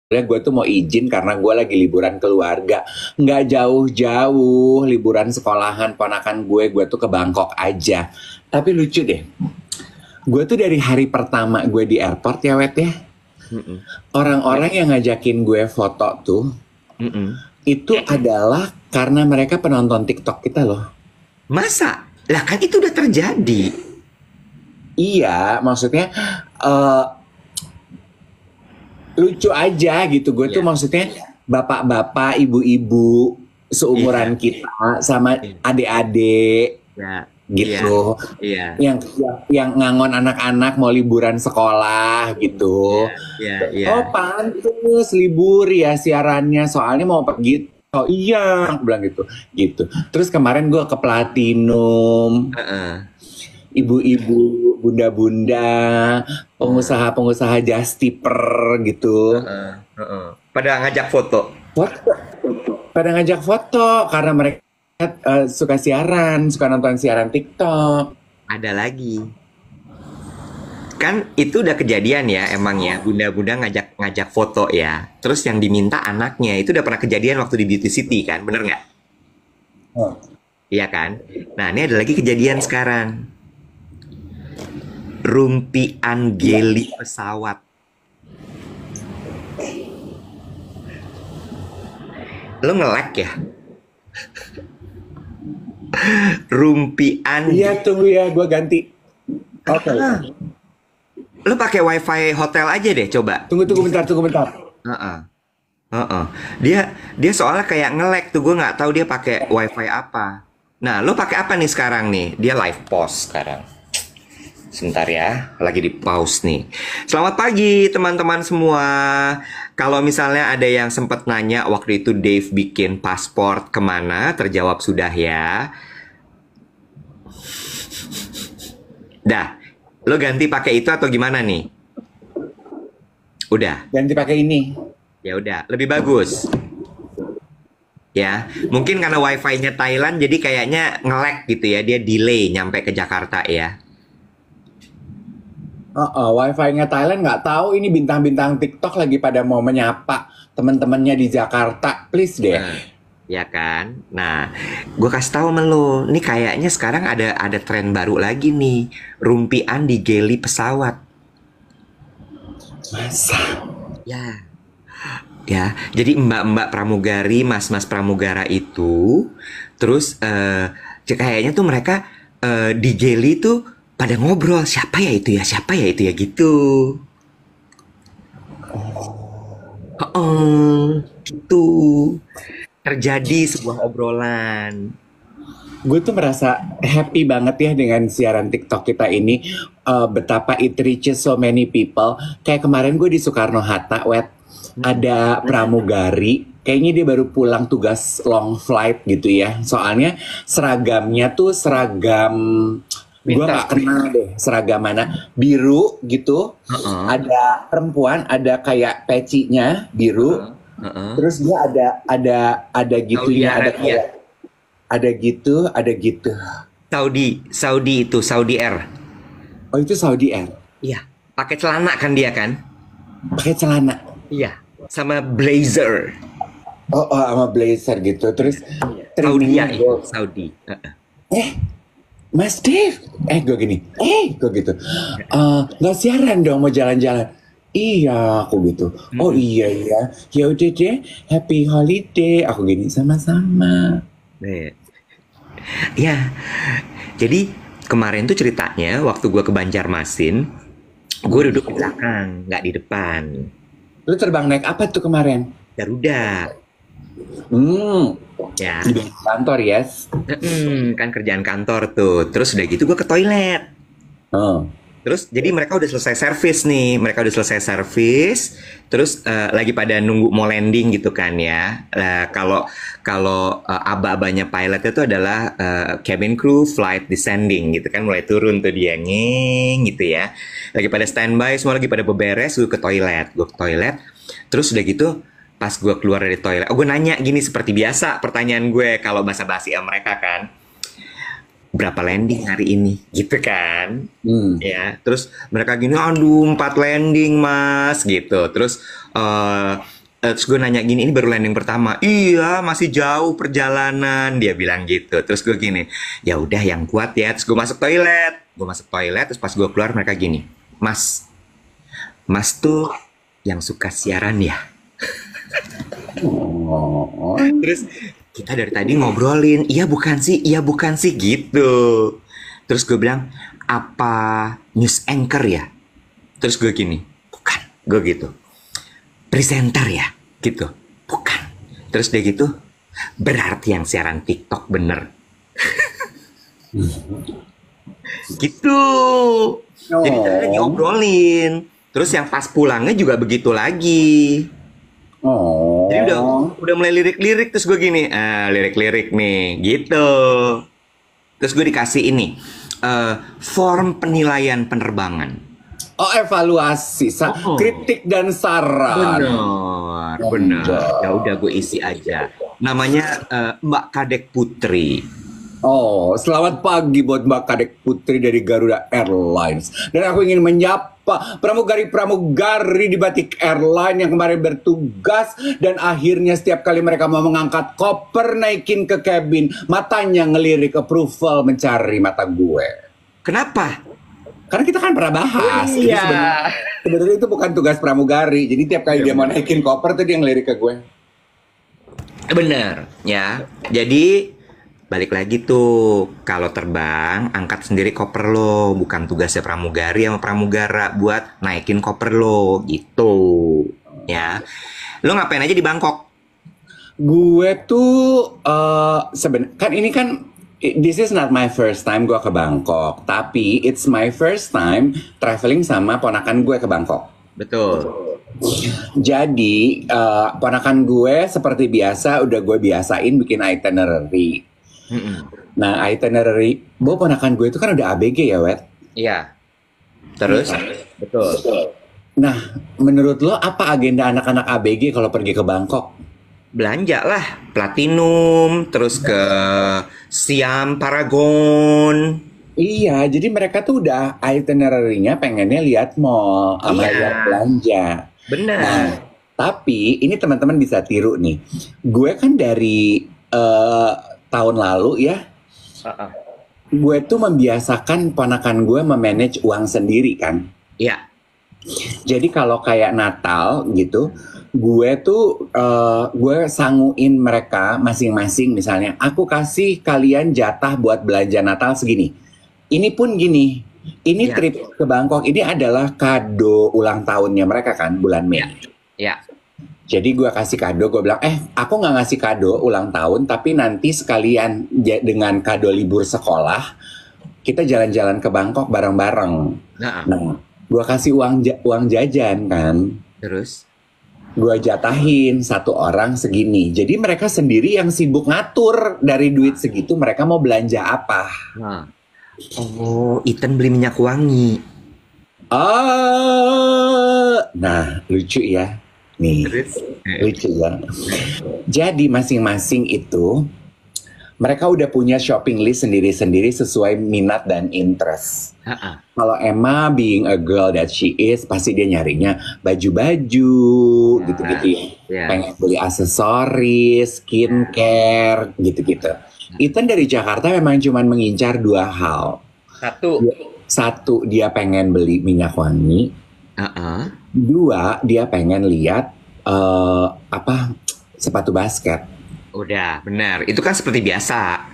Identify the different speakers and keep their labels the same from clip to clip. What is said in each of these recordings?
Speaker 1: gue tuh mau izin karena gue lagi liburan keluarga, nggak jauh-jauh, liburan sekolahan ponakan gue tuh ke Bangkok aja. Tapi lucu deh, gue tuh dari hari pertama gue di airport ya Wet ya,
Speaker 2: Mm-mm.
Speaker 1: orang-orang yang ngajakin gue foto tuh,
Speaker 2: Mm-mm.
Speaker 1: itu adalah karena mereka penonton TikTok kita loh.
Speaker 2: Masa? Lah kan itu udah terjadi.
Speaker 1: Iya, maksudnya eh, lucu aja gitu. Gue tuh
Speaker 2: Iya,
Speaker 1: maksudnya bapak-bapak, ibu-ibu
Speaker 2: iya,
Speaker 1: seumuran kita sama
Speaker 2: iya,
Speaker 1: adik-adik
Speaker 2: iya, iya,
Speaker 1: gitu,
Speaker 2: iya,
Speaker 1: yang ngangon anak-anak mau liburan sekolah
Speaker 2: iya,
Speaker 1: gitu.
Speaker 2: iya, iya.
Speaker 1: Oh pantes libur ya siarannya, soalnya mau pergi. Oh iya, aku bilang gitu, gitu. Terus kemarin gue ke Platinum,
Speaker 2: Heeh,
Speaker 1: ibu-ibu, bunda-bunda,
Speaker 2: heeh,
Speaker 1: pengusaha-pengusaha just tipper gitu.
Speaker 2: heeh, heeh. Pada ngajak foto.
Speaker 1: Foto, pada ngajak foto karena mereka suka siaran, suka nonton siaran TikTok.
Speaker 2: Ada lagi. Kan itu udah kejadian ya emang ya. Bunda-bunda ngajak ngajak foto ya. Terus yang diminta anaknya itu udah pernah kejadian waktu di Beauty City kan, bener nggak? Iya kan? Nah ini ada lagi kejadian sekarang. Rumpian
Speaker 1: Iya.
Speaker 2: geli pesawat. Lo nge-lag ya? Rumpian
Speaker 1: Iya
Speaker 2: geli.
Speaker 1: tunggu ya, gue ganti. Oke.
Speaker 2: Lo pakai wifi hotel aja deh coba.
Speaker 1: Tunggu tunggu bentar, tunggu bentar.
Speaker 2: Heeh. Heeh. Dia dia soalnya kayak nge-lag tuh, gue nggak tahu dia pakai wifi apa. Nah, lo pakai apa nih sekarang nih? Dia live pause sekarang. Sebentar ya, lagi di pause nih. Selamat pagi teman-teman semua. Kalau misalnya ada yang sempat nanya waktu itu Dave bikin pasport kemana, terjawab sudah ya. Dah, lo ganti pakai itu atau gimana nih? Udah,
Speaker 1: Ganti pakai ini.
Speaker 2: ya udah, lebih bagus. Ya, mungkin karena wifi-nya Thailand jadi kayaknya nge-lag gitu ya, dia delay nyampe ke Jakarta ya.
Speaker 1: Wifi-nya Thailand nggak tahu ini bintang-bintang TikTok lagi pada mau menyapa teman-temannya di Jakarta. Please deh.
Speaker 2: Nah, ya kan? Nah, gue kasih tahu sama lo, nih kayaknya sekarang ada tren baru lagi nih, rumpian di geli pesawat.
Speaker 1: Masa?
Speaker 2: Ya, ya. Jadi mbak-mbak pramugari, mas-mas pramugara itu, terus kayaknya tuh mereka di geli tuh pada ngobrol, siapa ya itu ya, siapa ya itu ya gitu. Oh, gitu. Terjadi sebuah obrolan.
Speaker 1: Gue tuh merasa happy banget ya dengan siaran TikTok kita ini. Betapa it reaches so many people. Kayak kemarin gue di Soekarno-Hatta, Wet.
Speaker 2: Mm-mm.
Speaker 1: Ada pramugari. Kayaknya dia baru pulang tugas long flight gitu ya. Soalnya seragamnya tuh seragam... Gue
Speaker 2: Winter.
Speaker 1: nggak kenal deh seragam mana. Biru gitu.
Speaker 2: Heeh,
Speaker 1: Ada perempuan, ada kayak pecinya biru.
Speaker 2: heeh, heeh.
Speaker 1: Terus dia ada
Speaker 2: Saudi
Speaker 1: gitunya, ada
Speaker 2: Arabia.
Speaker 1: kayak ada gitu, ada gitu.
Speaker 2: Saudi itu Saudi Air.
Speaker 1: Oh itu Saudi Air.
Speaker 2: Iya, pakai celana kan dia kan?
Speaker 1: Pakai celana.
Speaker 2: Iya, sama blazer.
Speaker 1: Sama blazer gitu. Terus
Speaker 2: Saudi ya
Speaker 1: trainingnya
Speaker 2: itu,
Speaker 1: gue,
Speaker 2: Saudi. Heeh.
Speaker 1: eh Mas Dev, gue gini, gue gitu. Nggak siaran dong mau jalan-jalan. Iya, aku gitu. Oh
Speaker 2: Mm-mm.
Speaker 1: iya iya, ya udah deh, happy holiday. Aku gini sama-sama.
Speaker 2: Nih. Ya, jadi kemarin tuh ceritanya waktu gue ke Banjarmasin, gue
Speaker 1: Hmm.
Speaker 2: duduk di belakang, nggak di depan.
Speaker 1: Lu terbang naik apa tuh kemarin?
Speaker 2: Garuda,
Speaker 1: Hmm,
Speaker 2: ya.
Speaker 1: di kantor yes.
Speaker 2: Kan kerjaan kantor tuh. Terus udah gitu gue ke toilet.
Speaker 1: Oh.
Speaker 2: Terus jadi mereka udah selesai servis nih, mereka udah selesai servis, terus lagi pada nunggu mau landing gitu kan ya. Kalau kalau aba-abanya pilot itu adalah cabin crew flight descending gitu kan, mulai turun tuh dia ngeng gitu ya. Lagi pada standby, semua lagi pada beberes, gue ke toilet, terus udah gitu pas gue keluar dari toilet, gue nanya gini seperti biasa pertanyaan gue kalau basa-basi sama mereka kan, berapa landing hari ini gitu kan
Speaker 1: Hmm.
Speaker 2: ya, terus mereka gini aduh 4 landing mas gitu, terus eh Terus gue nanya gini, ini baru landing pertama. Iya, masih jauh perjalanan. Dia bilang gitu. Terus gue gini, ya udah yang kuat ya. Terus gue masuk toilet. Terus pas gue keluar mereka gini, Mas tuh yang suka siaran ya?
Speaker 1: Oh.
Speaker 2: Terus kita dari tadi ngobrolin, iya bukan sih gitu. Terus gue bilang, apa news anchor ya? Terus gue gini, bukan. Gue gitu, presenter ya? Gitu, bukan. Terus dia gitu, berarti yang siaran TikTok bener. Gitu. Jadi kita lagi
Speaker 1: Oh.
Speaker 2: ngobrolin. Terus yang pas pulangnya juga begitu lagi.
Speaker 1: Oh.
Speaker 2: Jadi udah mulai lirik-lirik, terus gue gini, lirik-lirik nih, gitu. Terus gue dikasih ini, form penilaian penerbangan.
Speaker 1: Oh, evaluasi, kritik dan saran.
Speaker 2: Benar. Ya udah gue isi aja. Namanya Mbak Kadek Putri.
Speaker 1: Oh, selamat pagi buat Mbak Kadek Putri dari Garuda Airlines. Dan aku ingin menyapa pramugari-pramugari di Batik Airline yang kemarin bertugas dan akhirnya setiap kali mereka mau mengangkat koper naikin ke cabin, matanya ngelirik approval mencari mata gue.
Speaker 2: Kenapa?
Speaker 1: Karena kita kan pernah bahas.
Speaker 2: Oh, iya.
Speaker 1: Sebenarnya itu bukan tugas pramugari. Jadi tiap kali dia mau naikin koper tuh dia ngelirik ke gue.
Speaker 2: Bener, ya. Jadi balik lagi tuh, kalau terbang angkat sendiri koper lo, bukan tugasnya pramugari sama pramugara buat naikin koper lo, gitu. Ya. Lo ngapain aja di Bangkok?
Speaker 1: Gue tuh kan ini kan this is not my first time gue ke Bangkok, tapi it's my first time traveling sama ponakan gue ke Bangkok.
Speaker 2: Betul.
Speaker 1: Jadi ponakan gue seperti biasa udah gue biasain bikin itinerary. Nah itinerary, ponakan gue itu kan udah ABG ya, Wet?
Speaker 2: Iya. Terus? Betul.
Speaker 1: Nah, menurut lo apa agenda anak-anak ABG kalau pergi ke Bangkok?
Speaker 2: Belanja lah, Platinum, terus ke Siam Paragon.
Speaker 1: Iya, jadi mereka tuh udah itinerary-nya pengennya lihat mall sama
Speaker 2: Iya.
Speaker 1: lihat belanja.
Speaker 2: Benar.
Speaker 1: Nah, tapi ini teman-teman bisa tiru nih. Gue kan dari tahun lalu ya, gue tuh membiasakan ponakan gue memanage uang sendiri kan.
Speaker 2: Iya.
Speaker 1: Jadi kalau kayak Natal gitu, gue tuh gue sanguin mereka masing-masing misalnya, aku kasih kalian jatah buat belanja Natal segini. Ini pun gini, ini
Speaker 2: Ya.
Speaker 1: trip ke Bangkok ini adalah kado ulang tahunnya mereka kan bulan Mei.
Speaker 2: Ya.
Speaker 1: Jadi gue kasih kado, gue bilang, aku nggak ngasih kado ulang tahun, tapi nanti sekalian dengan kado libur sekolah, kita jalan-jalan ke Bangkok bareng-bareng.
Speaker 2: Nah,
Speaker 1: Nah, gue kasih uang jajan kan,
Speaker 2: terus?
Speaker 1: gue jatahin satu orang segini. Jadi mereka sendiri yang sibuk ngatur dari duit segitu mereka mau belanja apa.
Speaker 2: Oh, Ethan beli minyak wangi.
Speaker 1: Nah lucu ya, nih
Speaker 2: Terus?
Speaker 1: lucu ya. Jadi masing-masing itu mereka udah punya shopping list sendiri-sendiri sesuai minat dan interest. Kalau Emma being a girl that she is, pasti dia nyarinya baju-baju, gitu-gitu.
Speaker 2: Ya.
Speaker 1: Pengen beli aksesoris, skincare, gitu-gitu. Ethan dari Jakarta memang cuma mengincar dua hal. Satu, dia pengen beli minyak wangi. Dua, dia pengen lihat sepatu basket.
Speaker 2: Udah, benar. Itu kan seperti biasa.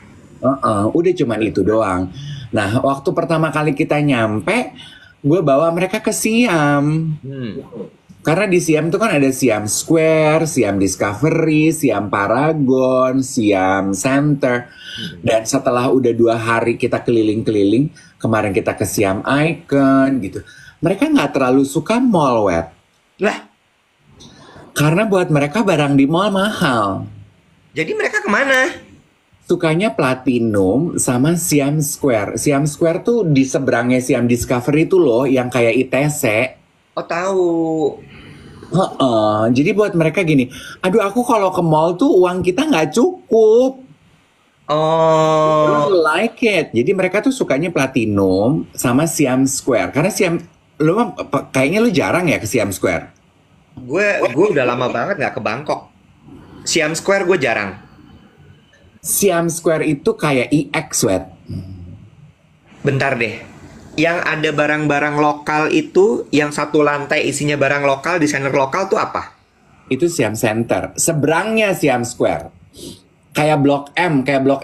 Speaker 1: Udah cuman itu doang. Nah, waktu pertama kali kita nyampe, gue bawa mereka ke Siam. Karena di Siam tuh kan ada Siam Square, Siam Discovery, Siam Paragon, Siam Center. Dan setelah udah 2 hari kita keliling-keliling, kemarin kita ke Siam Icon gitu. Mereka nggak terlalu suka mall, Wet.
Speaker 2: Lah,
Speaker 1: Karena buat mereka barang di mall mahal.
Speaker 2: jadi mereka kemana?
Speaker 1: Sukanya Platinum sama Siam Square. Siam Square tuh di seberangnya Siam Discovery tuh loh, yang kayak ITC.
Speaker 2: Oh, tahu.
Speaker 1: Jadi buat mereka gini, aduh aku kalau ke mall tuh uang kita nggak cukup.
Speaker 2: Oh,
Speaker 1: Like it. Jadi mereka tuh sukanya Platinum sama Siam Square. Karena Siam, kayaknya lu jarang ya ke Siam Square.
Speaker 2: Gue udah lama banget nggak ke Bangkok. Siam Square gue jarang.
Speaker 1: Siam Square itu kayak EX, Wet.
Speaker 2: Bentar deh. Yang ada barang-barang lokal itu, yang satu lantai isinya barang lokal, desainer lokal tuh apa?
Speaker 1: Itu Siam Center. Seberangnya Siam Square. Kayak Blok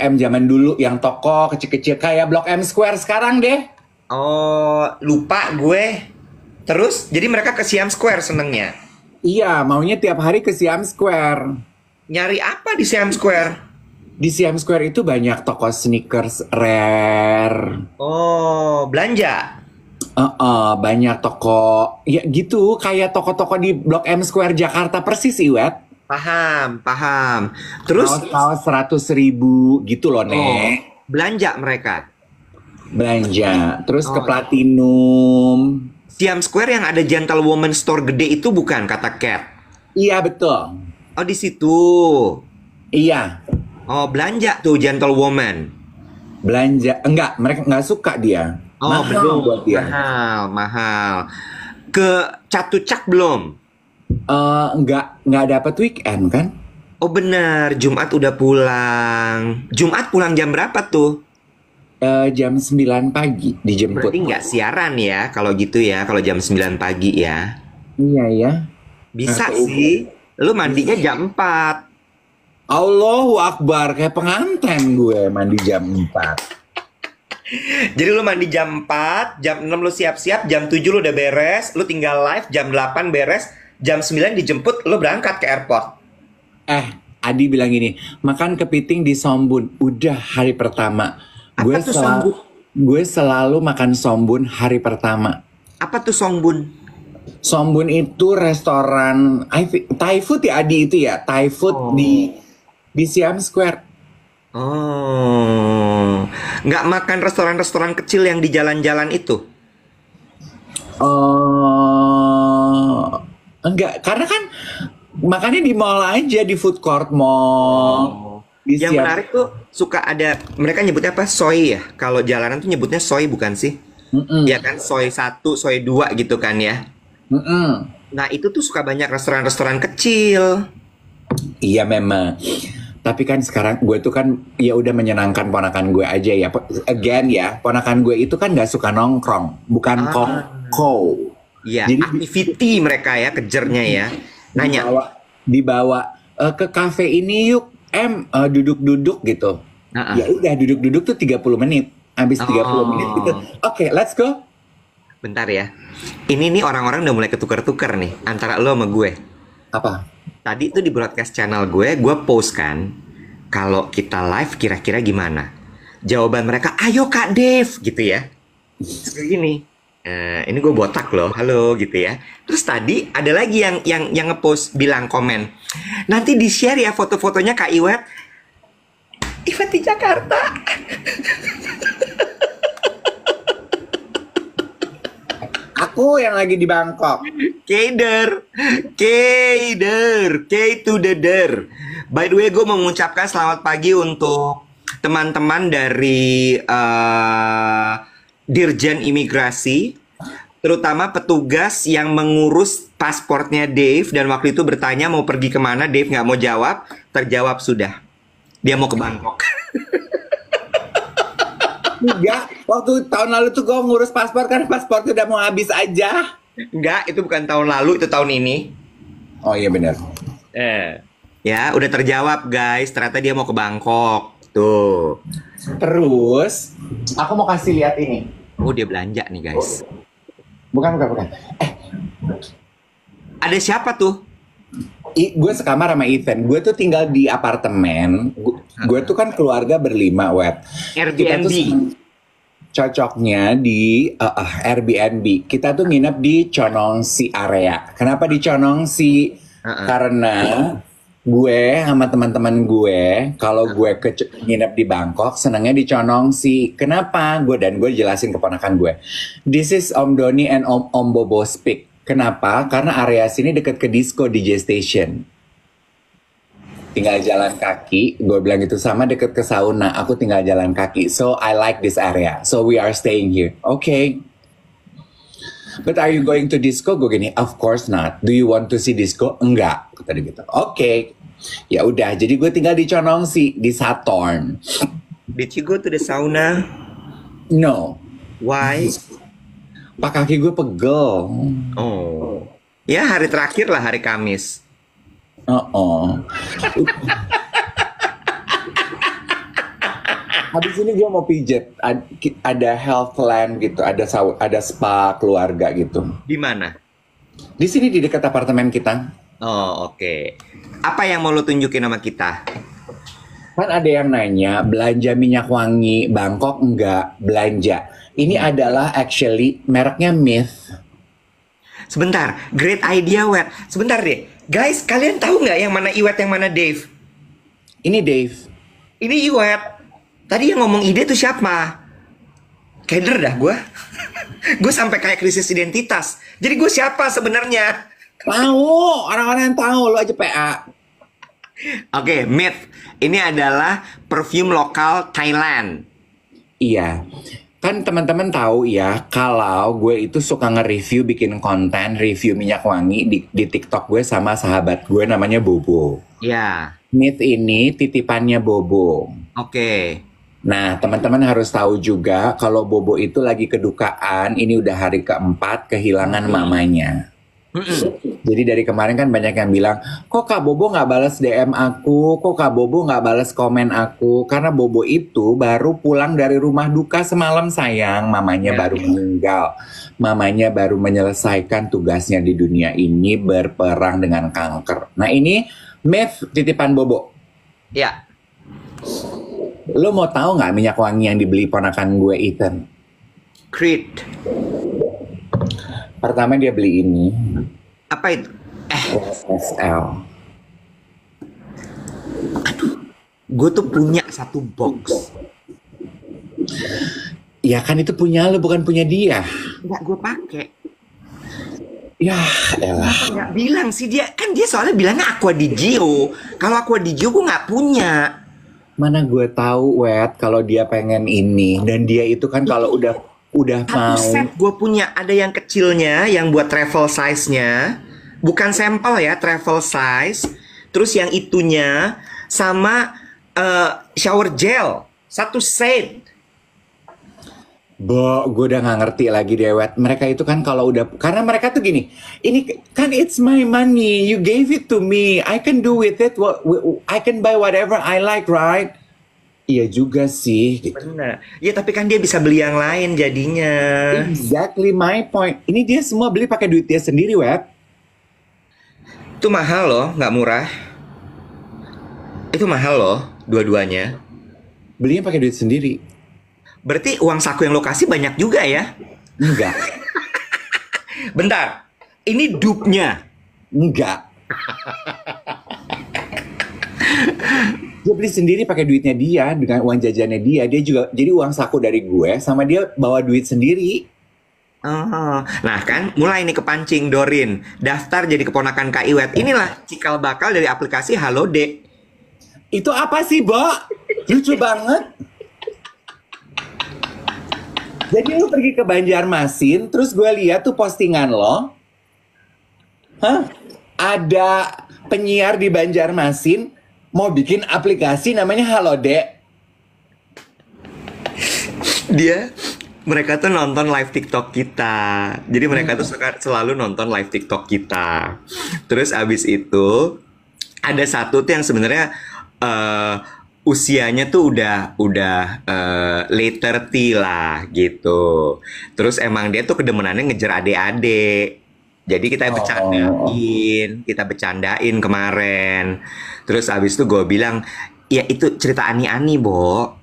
Speaker 1: M zaman dulu yang toko kecil-kecil kayak Blok M Square sekarang deh.
Speaker 2: Oh, lupa gue. Terus, jadi mereka ke Siam Square senengnya.
Speaker 1: Iya, maunya tiap hari ke Siam Square.
Speaker 2: Nyari apa di Siam Square?
Speaker 1: Di Siam Square itu banyak toko sneakers rare.
Speaker 2: Oh, belanja.
Speaker 1: Banyak toko, ya gitu, kayak toko-toko di Blok M Square Jakarta persis, Iwet.
Speaker 2: Paham, paham. Terus,
Speaker 1: Kaos 100.000 gitu loh,
Speaker 2: oh,
Speaker 1: Nek.
Speaker 2: belanja mereka.
Speaker 1: Belanja, terus ke
Speaker 2: Oh,
Speaker 1: Platinum.
Speaker 2: Siam Square yang ada Gentlewoman Store gede itu bukan, kata Cat.
Speaker 1: Iya, betul.
Speaker 2: Oh, di situ.
Speaker 1: Iya,
Speaker 2: Oh, belanja tuh Gentlewoman.
Speaker 1: belanja. Enggak, mereka nggak suka dia.
Speaker 2: Oh,
Speaker 1: Mahal
Speaker 2: belum.
Speaker 1: buat dia.
Speaker 2: Mahal, mahal. Ke Catucak belum?
Speaker 1: Nggak dapat weekend kan?
Speaker 2: Oh, benar. Jumat udah pulang. Jumat pulang jam berapa tuh?
Speaker 1: Jam 9 pagi dijemput.
Speaker 2: Berarti nggak siaran ya, kalau gitu ya, kalau jam 9 pagi ya.
Speaker 1: Iya ya.
Speaker 2: Bisa
Speaker 1: Aku-
Speaker 2: sih. Lu mandinya jam 4.
Speaker 1: Allahu Akbar, kayak pengantin gue mandi jam 4.
Speaker 2: Jadi lu mandi jam 4, jam 6 lu siap-siap, jam 7 lu udah beres, lu tinggal live, jam 8 beres, jam 9 dijemput, lu berangkat ke airport.
Speaker 1: Adi bilang gini, makan kepiting di Sombun. Udah hari pertama.
Speaker 2: Apa tuh Sombun?
Speaker 1: Gue selalu makan Sombun hari pertama.
Speaker 2: Apa tuh Songbun?
Speaker 1: Sombun itu restoran Thai food ya, Adi itu ya. Thai food
Speaker 2: Oh.
Speaker 1: di Siam Square.
Speaker 2: Oh, nggak makan restoran-restoran kecil yang di jalan-jalan itu?
Speaker 1: Enggak, karena kan makannya di mall aja, di food court mall. Di
Speaker 2: Yang
Speaker 1: Siam.
Speaker 2: menarik tuh suka ada, mereka nyebutnya apa? Soy ya? Kalau jalanan tuh nyebutnya soy bukan sih?
Speaker 1: Mm-mm.
Speaker 2: Ya kan, soy 1, soy 2 gitu kan ya?
Speaker 1: Mm-mm.
Speaker 2: Nah itu tuh suka banyak restoran-restoran kecil.
Speaker 1: Iya memang. Tapi kan sekarang gue tuh kan ya udah menyenangkan ponakan gue aja ya. Again ya, ponakan gue itu kan nggak suka nongkrong, bukan kongko.
Speaker 2: Ya,
Speaker 1: Jadi
Speaker 2: activity mereka ya, kejernya ya. Nanya,
Speaker 1: dibawa ke kafe ini yuk, duduk-duduk gitu.
Speaker 2: Ah, ah.
Speaker 1: Ya udah duduk-duduk tuh 30 menit. Habis 30 menit gitu. Oke, let's go.
Speaker 2: bentar ya. Ini nih orang-orang udah mulai ketukar-tukar nih antara lo sama gue.
Speaker 1: Apa?
Speaker 2: Tadi tuh di broadcast channel gue post kan, kalau kita live kira-kira gimana? Jawaban mereka, ayo Kak Dev, gitu ya. Terus gini, ini gue botak loh, halo gitu ya. Terus tadi ada lagi yang ngepost bilang komen, nanti di share ya foto-fotonya Kak Iwet. Iwet di Jakarta.
Speaker 1: Aku yang lagi di Bangkok.
Speaker 2: Keider, K to the der. By the way, gue mau mengucapkan selamat pagi untuk teman-teman dari Dirjen Imigrasi, terutama petugas yang mengurus pasportnya Dave, dan waktu itu bertanya mau pergi kemana, Dave nggak mau jawab, terjawab sudah. Dia mau ke Bangkok.
Speaker 1: Enggak, waktu tahun lalu tuh gue ngurus paspor kan paspornya udah mau habis aja.
Speaker 2: Enggak, itu bukan tahun lalu, itu tahun ini.
Speaker 1: Oh iya benar.
Speaker 2: Ya, udah terjawab guys, ternyata dia mau ke Bangkok. Tuh.
Speaker 1: Terus, aku mau kasih lihat ini.
Speaker 2: Oh, dia belanja nih guys.
Speaker 1: Bukan.
Speaker 2: Ada siapa tuh?
Speaker 1: Gue sekamar sama Ethan. Gue tuh tinggal di apartemen. Gue tuh kan keluarga berlima, Web. Kita
Speaker 2: Airbnb.
Speaker 1: tuh cocoknya di Airbnb. Kita tuh nginep di Chonongsi area. Kenapa di Chonongsi? Karena gue sama teman-teman gue, kalau gue nginep di Bangkok, senangnya di Chonongsi. Kenapa? Gue jelasin ke ponakan gue. This is Om Doni and Om Bobo speak. Kenapa? Karena area sini deket ke disco DJ station. Tinggal jalan kaki, gue bilang gitu, sama deket ke sauna, aku tinggal jalan kaki. So I like this area, so we are staying here. Okay. But are you going to disco? Gue gini, of course not. Do you want to see disco? Enggak. Kata dia gitu. Oke. Ya udah, jadi gue tinggal di Conongsi, di Saturn.
Speaker 2: Did you go to the sauna?
Speaker 1: No.
Speaker 2: Why?
Speaker 1: Pak kaki gue pegel.
Speaker 2: Oh. Ya hari terakhir lah, hari Kamis.
Speaker 1: Habis ini gue mau pijet. Ada Healthland gitu, ada spa keluarga gitu.
Speaker 2: Di mana?
Speaker 1: Di sini di dekat apartemen kita.
Speaker 2: Oh, oke. Apa yang mau lo tunjukin sama kita?
Speaker 1: Kan ada yang nanya, belanja minyak wangi Bangkok enggak? Belanja. Ini adalah actually mereknya Myth.
Speaker 2: Sebentar, great idea, Wet. Sebentar deh. Guys, kalian tahu nggak yang mana Iwet, yang mana Dave?
Speaker 1: Ini Dave.
Speaker 2: Ini Iwet. Tadi yang ngomong ide tuh siapa? Keder dah gue. Gue sampai kayak krisis identitas. Jadi gue siapa sebenarnya?
Speaker 1: Tahu, orang-orang yang tahu, lo aja PA.
Speaker 2: Oke, Myth. Ini adalah perfume lokal Thailand.
Speaker 1: Iya. Kan teman-teman tahu ya, kalau gue itu suka nge-review, bikin konten review minyak wangi di TikTok gue sama sahabat gue namanya Bobo.
Speaker 2: Ya.
Speaker 1: Myth ini titipannya Bobo.
Speaker 2: Oke.
Speaker 1: Nah, teman-teman harus tahu juga kalau Bobo itu lagi kedukaan, ini udah hari keempat kehilangan mamanya. Jadi dari kemarin kan banyak yang bilang, kok Kak Bobo nggak balas DM aku, kok Kak Bobo nggak balas komen aku, karena Bobo itu baru pulang dari rumah duka semalam sayang, mamanya baru meninggal, mamanya baru menyelesaikan tugasnya di dunia ini berperang dengan kanker. Nah ini Myth titipan Bobo.
Speaker 2: Ya.
Speaker 1: Lo mau tahu nggak minyak wangi yang dibeli ponakan gue Ethan?
Speaker 2: Creed.
Speaker 1: Pertama dia beli ini.
Speaker 2: Apa itu?
Speaker 1: SL.
Speaker 2: Aduh, gue tuh punya satu box.
Speaker 1: Ya kan itu punya lo, bukan punya dia.
Speaker 2: Nggak gue pakai.
Speaker 1: Ya elah.
Speaker 2: Nggak bilang sih dia. Kan dia soalnya bilangnya Aqua di Gio. Kalau Aqua di Gio gue nggak punya.
Speaker 1: Mana gue tahu Wet kalau dia pengen ini. Dan dia itu kan kalau udah mau.
Speaker 2: Satu set gue punya. Ada yang kecilnya, yang buat travel size-nya. Bukan sampel ya, travel size. Terus yang itunya sama shower gel. Satu set.
Speaker 1: Bo, gue udah nggak ngerti lagi deh Wet. Mereka itu kan kalau udah, karena mereka tuh gini, ini kan it's my money, you gave it to me, I can do with it, I can buy whatever I like, right? Iya juga sih.
Speaker 2: Benar. Ya tapi kan dia bisa beli yang lain jadinya.
Speaker 1: Exactly my point. Ini dia semua beli pakai duit dia sendiri, Wet.
Speaker 2: Itu mahal loh, nggak murah. Itu mahal loh, dua-duanya.
Speaker 1: Belinya pakai duit sendiri.
Speaker 2: Berarti uang saku yang lo kasih banyak juga ya?
Speaker 1: Enggak.
Speaker 2: Bentar, ini dupe-nya.
Speaker 1: Enggak. Dia beli sendiri pakai duitnya dia, dengan uang jajannya dia. Dia juga, jadi uang saku dari gue, sama dia bawa duit sendiri.
Speaker 2: Oh, nah kan mulai nih kepancing Dorin. Daftar jadi keponakan Kak Iwet. Inilah cikal bakal dari aplikasi Halodeck.
Speaker 1: Itu apa sih, Bo? Lucu banget. Jadi lu pergi ke Banjarmasin, terus gue lihat tuh postingan lo. Hah? Ada penyiar di Banjarmasin mau bikin aplikasi namanya Halodeck.
Speaker 2: Mereka tuh nonton live TikTok kita. Jadi mereka tuh selalu nonton live TikTok kita. Terus abis itu ada satu tuh yang sebenarnya usianya tuh udah late 30 lah gitu. Terus emang dia tuh kedemenannya ngejar adik-adik. Jadi kita bercandain kemarin. Terus abis itu gue bilang, ya itu cerita Ani-Ani, Bo.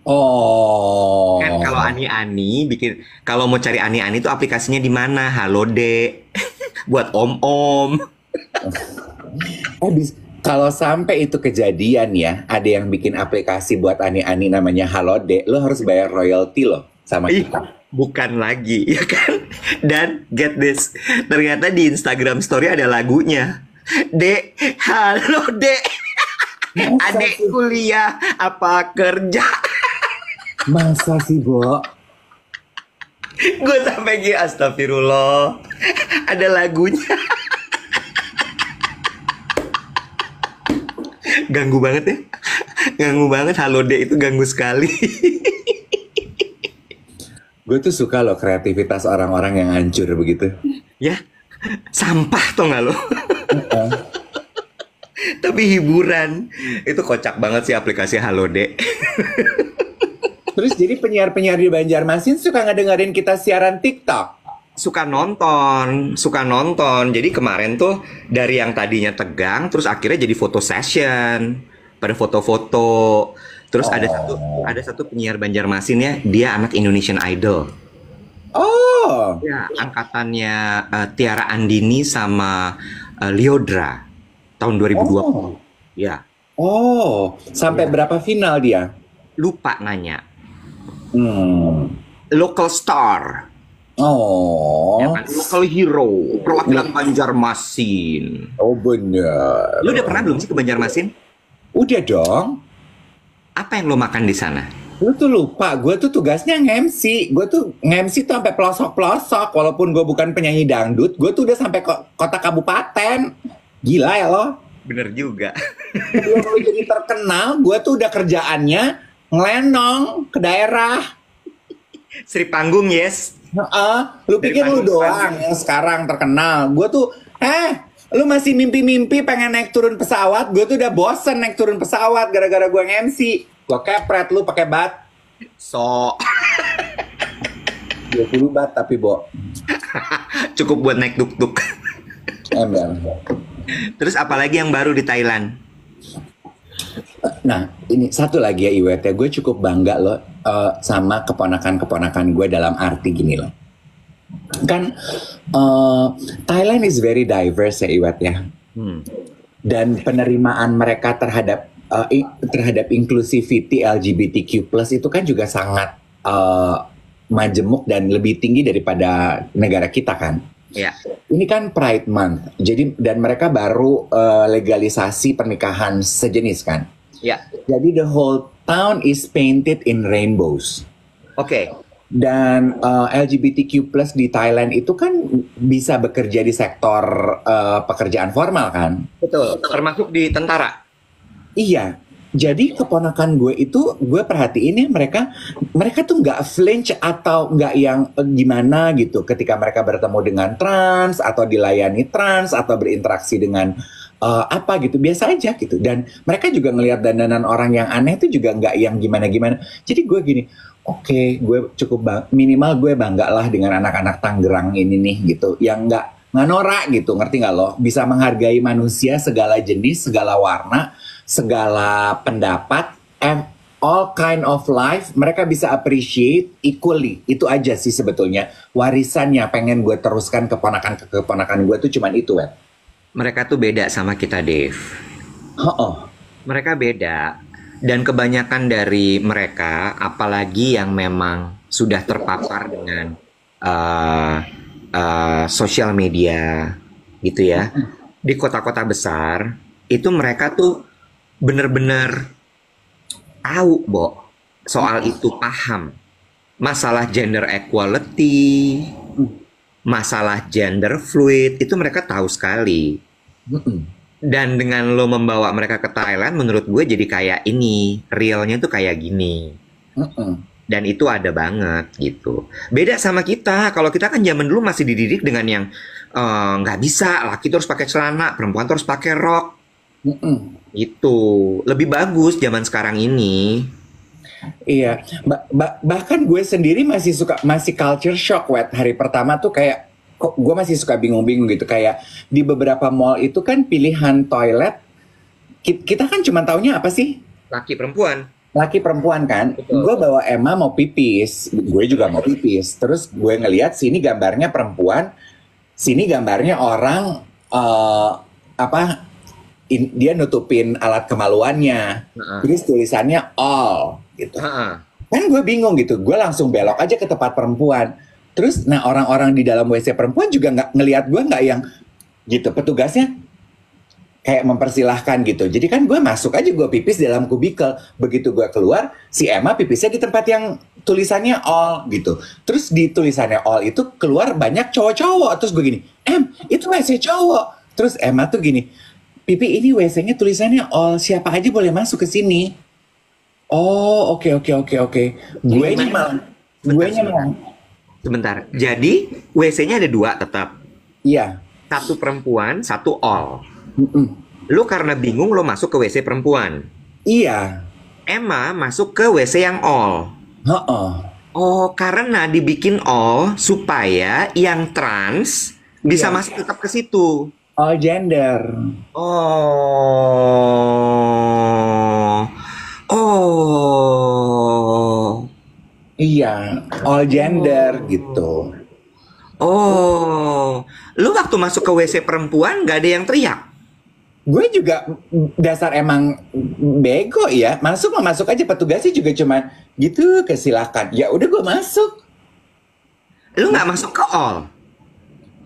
Speaker 1: Oh.
Speaker 2: Kan kalau Ani-Ani kalau mau cari Ani-Ani tuh aplikasinya di mana? Halodeck. Buat om-om.
Speaker 1: Kalau sampai itu kejadian ya, ada yang bikin aplikasi buat Ani-Ani namanya Halodeck, lo harus bayar royalti lo sama kita.
Speaker 2: Bukan lagi, ya kan? Dan get this, ternyata di Instagram Story ada lagunya. Dek, halo Dek. Adek kuliah apa kerja?
Speaker 1: Masa sih, Bo?
Speaker 2: Gue sampai gini, astagfirullah. Ada lagunya. Ganggu banget ya. Ganggu banget, halo dek itu ganggu sekali.
Speaker 1: Gue tuh suka loh kreativitas orang-orang yang hancur begitu.
Speaker 2: Ya, sampah tuh nggak lo?
Speaker 1: Heeh.
Speaker 2: Tapi hiburan. Itu kocak banget sih aplikasi Halodeck.
Speaker 1: Terus jadi penyiar-penyiar di Banjarmasin suka ngedengerin kita siaran TikTok.
Speaker 2: Suka nonton. Jadi kemarin tuh dari yang tadinya tegang, terus akhirnya jadi foto session, pada foto-foto. Terus ada satu penyiar Banjarmasin ya, dia anak Indonesian Idol.
Speaker 1: Oh,
Speaker 2: Ya, angkatannya Tiara Andini sama Lyodra tahun 2020.
Speaker 1: oh,
Speaker 2: Ya,
Speaker 1: oh, sampai berapa final dia?
Speaker 2: lupa nanya.
Speaker 1: Hmm.
Speaker 2: Local star.
Speaker 1: Oh,
Speaker 2: Ya kan? Local hero, perwakilan Banjarmasin.
Speaker 1: oh bener.
Speaker 2: Lu udah pernah belum sih ke Banjarmasin?
Speaker 1: Udah dong.
Speaker 2: Apa yang lo makan di sana?
Speaker 1: Lu tuh lupa, gue tuh tugasnya nge-MC. Gue tuh nge-MC tuh sampai pelosok-pelosok. Walaupun gue bukan penyanyi dangdut, gue tuh udah sampai kota kabupaten. Gila ya lo.
Speaker 2: Bener juga.
Speaker 1: Sebelum lu jadi terkenal, gue tuh udah kerjaannya ngelenong ke daerah.
Speaker 2: Sri Panggung, yes.
Speaker 1: Heeh, lu
Speaker 2: Dari
Speaker 1: pikir lu
Speaker 2: panggung ke
Speaker 1: doang
Speaker 2: panggung.
Speaker 1: yang sekarang terkenal. Gue tuh, lu masih mimpi-mimpi pengen naik turun pesawat. Gue tuh udah bosen naik turun pesawat gara-gara gue nge-MC. Gue kepret lu pakai bat.
Speaker 2: So,
Speaker 1: 20 bat tapi, Bo.
Speaker 2: cukup buat naik tuk-tuk.
Speaker 1: Ember.
Speaker 2: Terus apalagi yang baru di Thailand?
Speaker 1: Nah, ini satu lagi ya Iwet ya. Gue cukup bangga loh sama keponakan-keponakan gue dalam arti gini loh. Kan Thailand is very diverse ya Iwet ya.
Speaker 2: Hmm.
Speaker 1: Dan penerimaan mereka terhadap inclusivity LGBTQ+ itu kan juga sangat majemuk dan lebih tinggi daripada negara kita kan.
Speaker 2: Ya,
Speaker 1: Ini kan Pride Month, jadi dan mereka baru legalisasi pernikahan sejenis kan.
Speaker 2: ya.
Speaker 1: Jadi the whole town is painted in rainbows.
Speaker 2: Oke.
Speaker 1: Dan LGBTQ+ di Thailand itu kan bisa bekerja di sektor pekerjaan formal kan.
Speaker 2: Betul. Termasuk di tentara.
Speaker 1: Iya. Jadi keponakan gue itu gue perhatiin ya mereka tuh nggak flinch atau nggak yang gimana gitu ketika mereka bertemu dengan trans atau dilayani trans atau berinteraksi dengan apa gitu biasa aja gitu. Dan mereka juga ngelihat dandanan orang yang aneh itu juga nggak yang gimana-gimana. Jadi gue gini, oke, gue cukup minimal gue bangga lah dengan anak-anak Tangerang ini nih gitu, yang nggak norak gitu, ngerti nggak lo? Bisa menghargai manusia segala jenis, segala warna, segala pendapat, and all kind of life, mereka bisa appreciate equally. Itu aja sih sebetulnya warisannya pengen gue teruskan keponakan gue tuh cuman itu ya.
Speaker 2: Mereka tuh beda sama kita, Dave.
Speaker 1: Oh,
Speaker 2: Mereka beda. Dan kebanyakan dari mereka, apalagi yang memang sudah terpapar dengan sosial media, gitu ya, di kota-kota besar, itu mereka tuh bener-bener tahu, Bo, soal itu, paham. Masalah gender equality, masalah gender fluid, itu mereka tahu sekali. Dan dengan lo membawa mereka ke Thailand, menurut gue jadi kayak ini, realnya tuh kayak gini. Dan itu ada banget gitu. Beda sama kita, kalau kita kan zaman dulu masih dididik dengan yang nggak bisa, laki terus pakai celana, perempuan terus pakai rok. Itu lebih bagus zaman sekarang ini.
Speaker 1: Iya, bahkan gue sendiri masih culture shock, Wet. Hari pertama tuh kayak, kok gue masih suka bingung-bingung gitu. Kayak di beberapa mall itu kan pilihan toilet, kita kan cuma taunya apa sih?
Speaker 2: Laki perempuan.
Speaker 1: Laki perempuan kan.
Speaker 2: Betul.
Speaker 1: Gue bawa Emma mau pipis, gue juga mau pipis. Terus gue ngelihat sini gambarnya perempuan, sini gambarnya orang dia nutupin alat kemaluannya. Terus tulisannya all gitu. Kan gue bingung gitu, gue langsung belok aja ke tempat perempuan. Terus, nah orang-orang di dalam WC perempuan juga nggak ngelihat gue nggak yang gitu. Petugasnya kayak mempersilahkan gitu. Jadi kan gue masuk aja, gue pipis di dalam kubikel. Begitu gue keluar, si Emma pipisnya di tempat yang tulisannya all gitu. Terus di tulisannya all itu keluar banyak cowok-cowok. Terus gue gini, itu WC cowok. Terus Emma tuh gini, Pipi ini WC-nya tulisannya all, siapa aja boleh masuk ke sini. Oh, oke. Gue nya malah,
Speaker 2: Sebentar. Jadi WC-nya ada 2 tetap.
Speaker 1: iya.
Speaker 2: Satu perempuan, satu all.
Speaker 1: Mm-mm.
Speaker 2: Lu karena bingung lo masuk ke WC perempuan.
Speaker 1: Iya.
Speaker 2: Emma masuk ke WC yang all.
Speaker 1: Heeh.
Speaker 2: Oh, karena dibikin all supaya yang trans bisa
Speaker 1: Iya.
Speaker 2: masuk tetap ke situ.
Speaker 1: All gender.
Speaker 2: Oh. Oh.
Speaker 1: Iya, all gender gitu.
Speaker 2: Oh. Lu waktu masuk ke WC perempuan gak ada yang teriak?
Speaker 1: Gue juga dasar emang bego ya. Masuk aja, petugasnya juga cuman gitu, kesilakan. Ya udah gue masuk.
Speaker 2: Lu gak masuk ke all?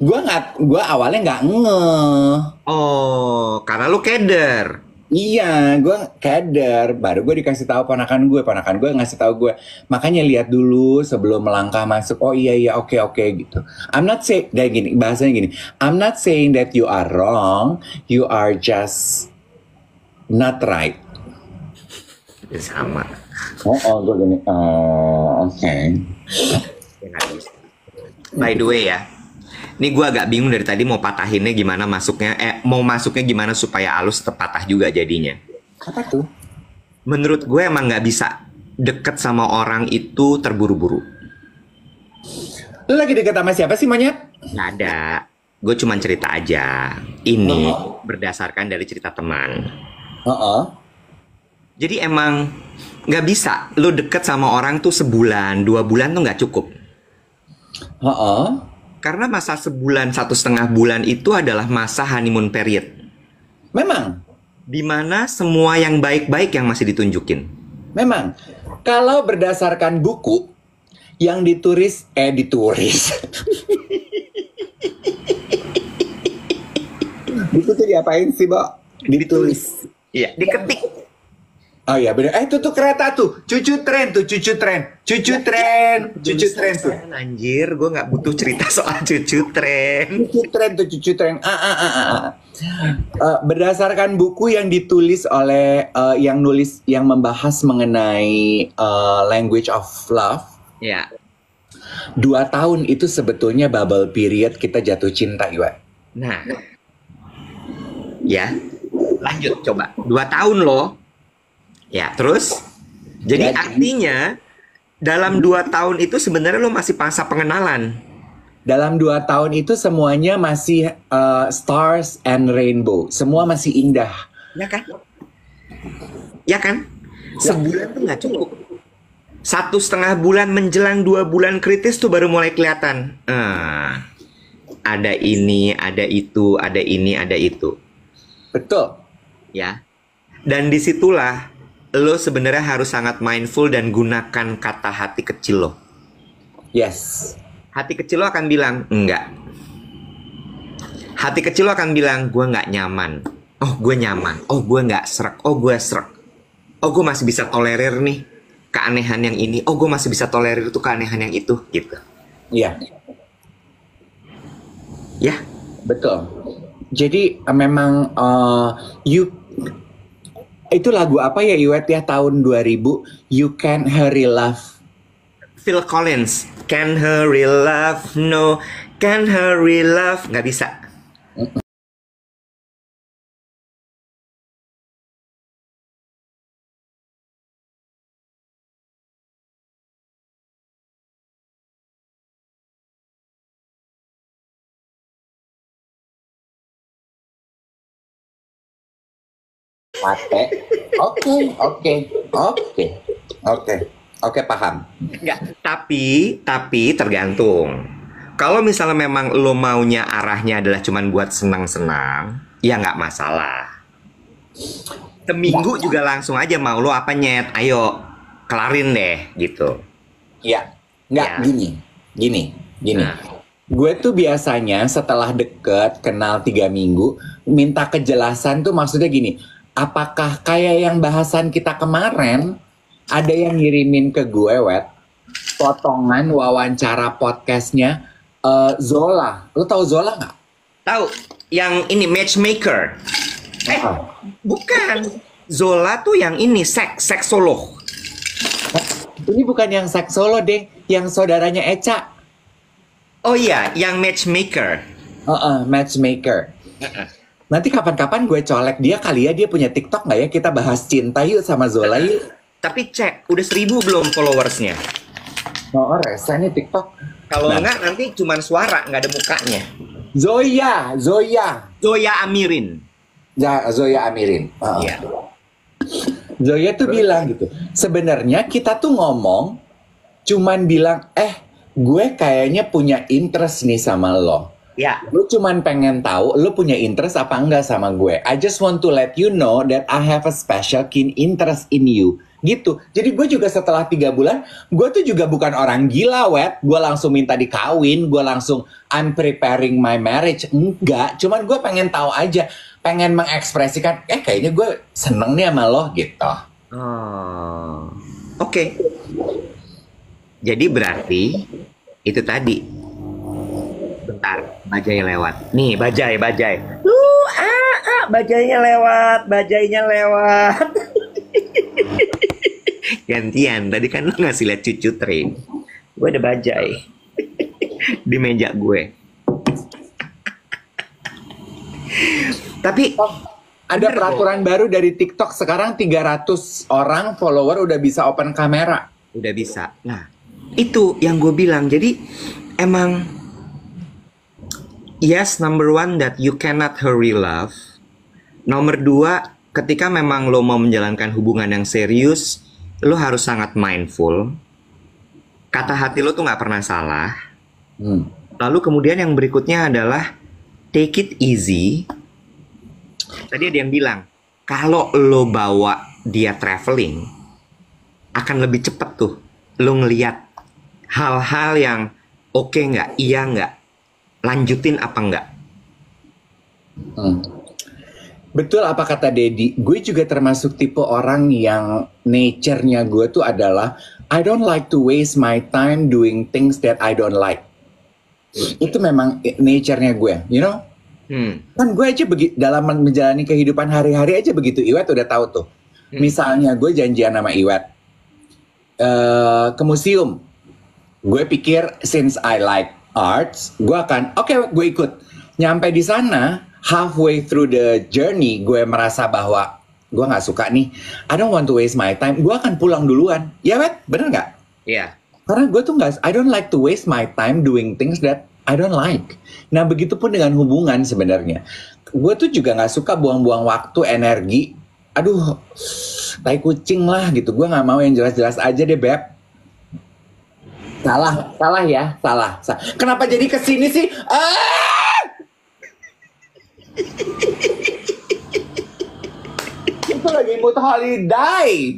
Speaker 1: Gue awalnya nggak ngeh.
Speaker 2: Oh, karena lu keder.
Speaker 1: Iya, gue keder. Baru gue dikasih tahu ponakan gue ngasih tahu gue. Makanya lihat dulu sebelum melangkah masuk. Oh iya, oke gitu. I'm not saying, kayak gini, bahasanya gini. I'm not saying that you are wrong. You are just not right.
Speaker 2: Sama.
Speaker 1: Gue gini. Oh, oke.
Speaker 2: Ya, nggak bisa. By the way ya, ini gue agak bingung dari tadi mau patahinnya gimana masuknya, mau masuknya gimana supaya halus terpatah juga jadinya.
Speaker 1: Apa tuh?
Speaker 2: Menurut gue emang nggak bisa deket sama orang itu terburu-buru.
Speaker 1: Lu lagi deket sama siapa sih, monyet?
Speaker 2: Nggak ada. Gue cuman cerita aja. Ini berdasarkan dari cerita teman. Jadi emang nggak bisa lu deket sama orang tuh sebulan, 2 bulan tuh nggak cukup. Karena masa sebulan, 1,5 bulan itu adalah masa honeymoon period.
Speaker 1: Memang.
Speaker 2: Dimana semua yang baik-baik yang masih ditunjukin.
Speaker 1: Memang. Kalau berdasarkan buku yang ditulis. Buku tuh diapain sih, Bo? Ditulis.
Speaker 2: Iya, diketik.
Speaker 1: Oh iya bener. Itu tuh kereta tuh. Cucu tren tuh. Cucu tren tuh.
Speaker 2: Anjir, gue nggak butuh cerita soal cucu tren.
Speaker 1: Cucu tren. Berdasarkan buku yang ditulis oleh yang membahas mengenai language of love.
Speaker 2: Ya.
Speaker 1: 2 tahun itu sebetulnya bubble period kita jatuh cinta, Iwan.
Speaker 2: Nah. Ya. Lanjut coba. 2 tahun loh. Ya, terus? Jadi artinya dalam 2 tahun itu sebenarnya lo masih masa pengenalan.
Speaker 1: Dalam 2 tahun itu semuanya masih stars and rainbow. Semua masih indah.
Speaker 2: Ya kan? Ya kan? Sebulan tuh nggak cukup. 1,5 bulan menjelang 2 bulan kritis tuh baru mulai kelihatan. Ada ini, ada itu, ada ini, ada itu.
Speaker 1: Betul.
Speaker 2: Ya. Dan disitulah lo sebenarnya harus sangat mindful dan gunakan kata hati kecil lo.
Speaker 1: Yes.
Speaker 2: Hati kecil lo akan bilang enggak. Hati kecil lo akan bilang gue nggak nyaman. Oh gue nyaman. Oh gue nggak serak. Oh gue serak. Oh gue masih bisa tolerir nih keanehan yang ini. Oh gue masih bisa tolerir tuh keanehan yang itu gitu.
Speaker 1: Iya.
Speaker 2: Ya.
Speaker 1: Betul. Jadi memang itu lagu apa ya Iwet ya tahun 2000, You Can't Hurry Love.
Speaker 2: Phil Collins, Can't Hurry Love, no, Can't Hurry Love, nggak bisa.
Speaker 1: Oke, paham.
Speaker 2: Nggak, tapi tergantung. Kalau misalnya memang lo maunya arahnya adalah cuman buat senang-senang, ya nggak masalah. Seminggu juga langsung aja mau lo apa nyet, ayo kelarin deh gitu.
Speaker 1: Iya, nggak
Speaker 2: Ya.
Speaker 1: gini.
Speaker 2: Nah.
Speaker 1: Gue tuh biasanya setelah deket, kenal 3 minggu, minta kejelasan tuh maksudnya gini, apakah kayak yang bahasan kita kemarin, ada yang ngirimin ke gue, Wet, potongan wawancara podcastnya Zola. Lo tau Zola nggak?
Speaker 2: Tahu yang ini matchmaker. Bukan. Zola tuh yang ini seksolog.
Speaker 1: Ini bukan yang seksolo deh, yang saudaranya Eca.
Speaker 2: Oh iya, yang matchmaker.
Speaker 1: Matchmaker. Nanti kapan-kapan gue colek dia kali ya, dia punya TikTok nggak ya? Kita bahas cinta yuk sama Zola yuk.
Speaker 2: Tapi cek, udah 1.000 belum followersnya?
Speaker 1: Oh, rese nih TikTok.
Speaker 2: Kalau enggak nanti cuman suara, nggak ada mukanya. Zoya Amirin.
Speaker 1: Zoya Amirin.
Speaker 2: Iya.
Speaker 1: Zoya tuh bilang gitu, sebenarnya kita tuh ngomong, cuman bilang, gue kayaknya punya interest nih sama lo.
Speaker 2: Ya.
Speaker 1: Lu cuman pengen tahu lu punya interest apa enggak sama gue. I just want to let you know that I have a special keen interest in you. Gitu. Jadi gue juga setelah 3 bulan, gue tuh juga bukan orang gila, Wet. Gue langsung minta dikawin, gue langsung I'm preparing my marriage. Enggak, cuman gue pengen tahu aja. Pengen mengekspresikan, kayaknya gue seneng nih sama lo, gitu.
Speaker 2: Oh. Oke. Jadi berarti itu tadi. Bentar, bajai lewat. Nih, bajai. Bajainya lewat. Gantian, tadi kan lu ngasih lihat cucu train. Gue ada bajai di meja gue. Tapi
Speaker 1: ada peraturan baru dari TikTok sekarang 300 orang follower udah bisa open kamera.
Speaker 2: Udah bisa. Nah, itu yang gue bilang. Jadi emang yes, number one that you cannot hurry love. Nomor 2, ketika memang lo mau menjalankan hubungan yang serius, lo harus sangat mindful. Kata hati lo tuh nggak pernah salah. Lalu kemudian yang berikutnya adalah take it easy. Tadi ada yang bilang, kalau lo bawa dia traveling, akan lebih cepet tuh lo ngeliat hal-hal yang oke nggak, iya nggak, lanjutin apa nggak.
Speaker 1: Betul apa kata Dedi, gue juga termasuk tipe orang yang nature-nya gue tuh adalah I don't like to waste my time doing things that I don't like. Itu memang nature-nya gue, you know? Kan gue aja dalam menjalani kehidupan hari-hari aja begitu. Iwet udah tahu tuh. Misalnya gue janjian sama Iwet ke museum. Gue pikir since I like arts, gue akan gue ikut. Nyampe di sana, halfway through the journey, gue merasa bahwa gue nggak suka nih. I don't want to waste my time. Gue akan pulang duluan. Ya, Wet, bener nggak?
Speaker 2: Iya.
Speaker 1: Karena gue tuh I don't like to waste my time doing things that I don't like. Nah, begitupun dengan hubungan sebenarnya. Gue tuh juga nggak suka buang-buang waktu, energi. Aduh, tai kucing lah gitu. Gue nggak mau yang jelas-jelas aja deh, Beb. Salah ya, salah. Kenapa jadi kesini sih? Itu lagi mood holiday.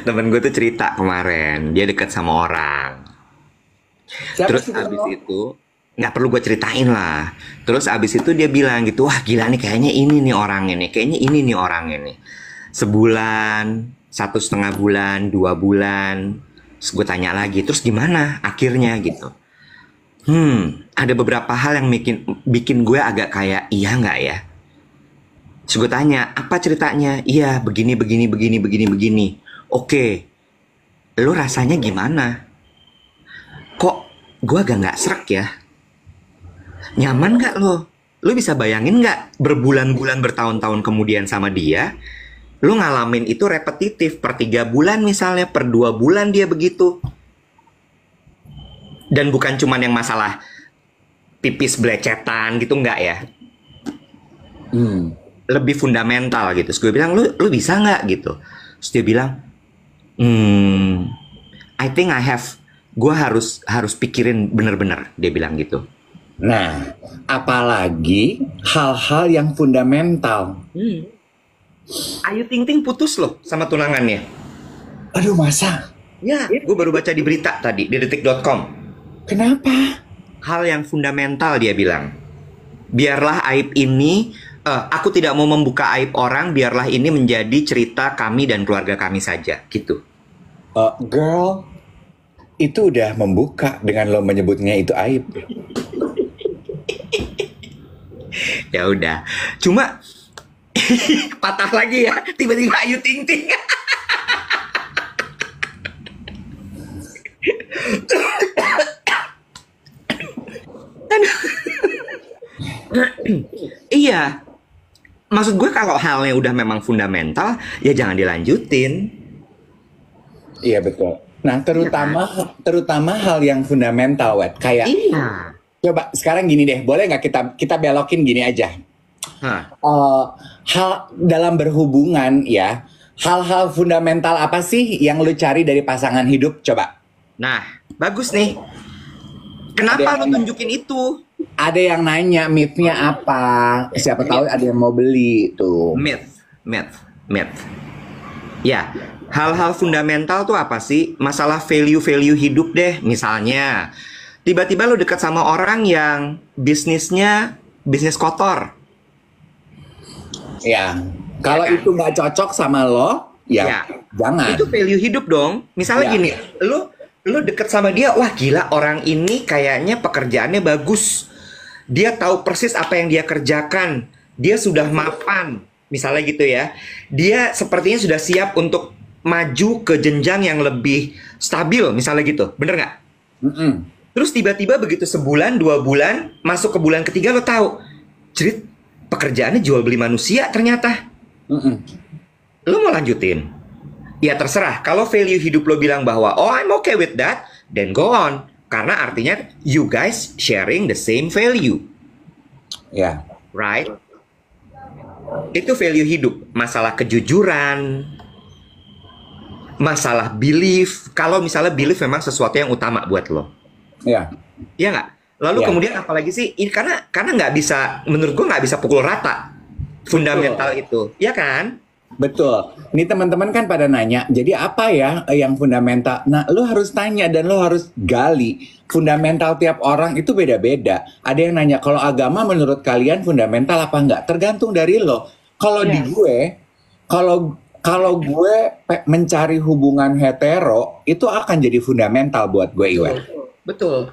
Speaker 2: Temen gue tuh cerita kemarin, dia deket sama orang. Terus abis itu nggak perlu gue ceritain lah. Terus abis itu dia bilang gitu, wah gila nih kayaknya ini nih orangnya nih, kayaknya ini nih orangnya nih. Sebulan, 1,5 bulan, 2 bulan. Terus gue tanya lagi, terus gimana akhirnya gitu. Ada beberapa hal yang bikin gue agak kayak iya nggak ya. Terus gue tanya, apa ceritanya? Iya, begini. Oke, lo rasanya gimana? Kok gue agak nggak srek ya? Nyaman nggak lo? Lo bisa bayangin nggak berbulan-bulan bertahun-tahun kemudian sama dia, lo ngalamin itu repetitif per 3 bulan misalnya, per 2 bulan dia begitu. Dan bukan cuman yang masalah pipis belecetan gitu, nggak ya? Lebih fundamental gitu. Terus gue bilang, lu bisa nggak gitu? Terus dia bilang, I think gue harus pikirin bener-bener. Dia bilang gitu.
Speaker 1: Nah, apalagi hal-hal yang fundamental.
Speaker 2: Ayu Ting Ting putus loh sama tunangannya.
Speaker 1: Aduh, masa?
Speaker 2: Ya, gue baru baca di berita tadi, di detik.com.
Speaker 1: Kenapa?
Speaker 2: hal yang fundamental, dia bilang. Biarlah aib ini, aku tidak mau membuka aib orang, biarlah ini menjadi cerita kami dan keluarga kami saja, gitu.
Speaker 1: Girl, itu udah membuka dengan lo menyebutnya itu aib.
Speaker 2: Ya udah, cuma patah lagi ya, tiba-tiba Ayu Ting Ting. Iya, maksud gue kalau halnya udah memang fundamental, ya jangan dilanjutin.
Speaker 1: Iya betul. Nah, terutama hal yang fundamental, Wet. Kayak
Speaker 2: Iya.
Speaker 1: coba sekarang gini deh, boleh nggak kita belokin gini aja?
Speaker 2: Hah.
Speaker 1: Hal dalam berhubungan ya, hal-hal fundamental apa sih yang lu cari dari pasangan hidup? Coba.
Speaker 2: Nah, bagus nih. Kenapa lu tunjukin itu?
Speaker 1: Ada yang nanya myth-nya apa? Siapa tahu ada yang mau beli tuh.
Speaker 2: Myth. Ya, hal-hal fundamental tuh apa sih? Masalah value-value hidup deh. Misalnya, tiba-tiba lu dekat sama orang yang bisnisnya bisnis kotor.
Speaker 1: Ya, kalau
Speaker 2: Ya kan?
Speaker 1: itu nggak cocok sama lo, ya jangan.
Speaker 2: Itu value hidup dong. Misalnya
Speaker 1: Ya.
Speaker 2: gini, lu deket sama dia, wah gila orang ini kayaknya pekerjaannya bagus. Dia tahu persis apa yang dia kerjakan. Dia sudah mapan, misalnya gitu ya. Dia sepertinya sudah siap untuk maju ke jenjang yang lebih stabil, misalnya gitu. Bener nggak?
Speaker 1: Mm-mm.
Speaker 2: Terus tiba-tiba begitu sebulan, 2 bulan, masuk ke bulan ketiga lo tahu, cerit pekerjaannya jual beli manusia ternyata.
Speaker 1: Mm-mm.
Speaker 2: Lo mau lanjutin? Ya terserah. Kalau value hidup lo bilang bahwa oh I'm okay with that, then go on. Karena artinya you guys sharing the same value,
Speaker 1: Ya,
Speaker 2: right? Itu value hidup. Masalah kejujuran, masalah belief. Kalau misalnya belief memang sesuatu yang utama buat lo,
Speaker 1: ya,
Speaker 2: ya nggak? Lalu
Speaker 1: Ya.
Speaker 2: kemudian apalagi sih? Ini karena nggak bisa, menurut gua nggak bisa pukul rata fundamental itu, ya kan?
Speaker 1: betul. Ini teman-teman kan pada nanya, jadi apa ya yang fundamental? Nah, lo harus tanya dan lo harus gali. Fundamental tiap orang itu beda-beda. Ada yang nanya, kalau agama menurut kalian fundamental apa enggak? Tergantung dari lo. Kalau di gue, kalau gue mencari hubungan hetero, itu akan jadi fundamental buat gue, Iwan.
Speaker 2: Betul.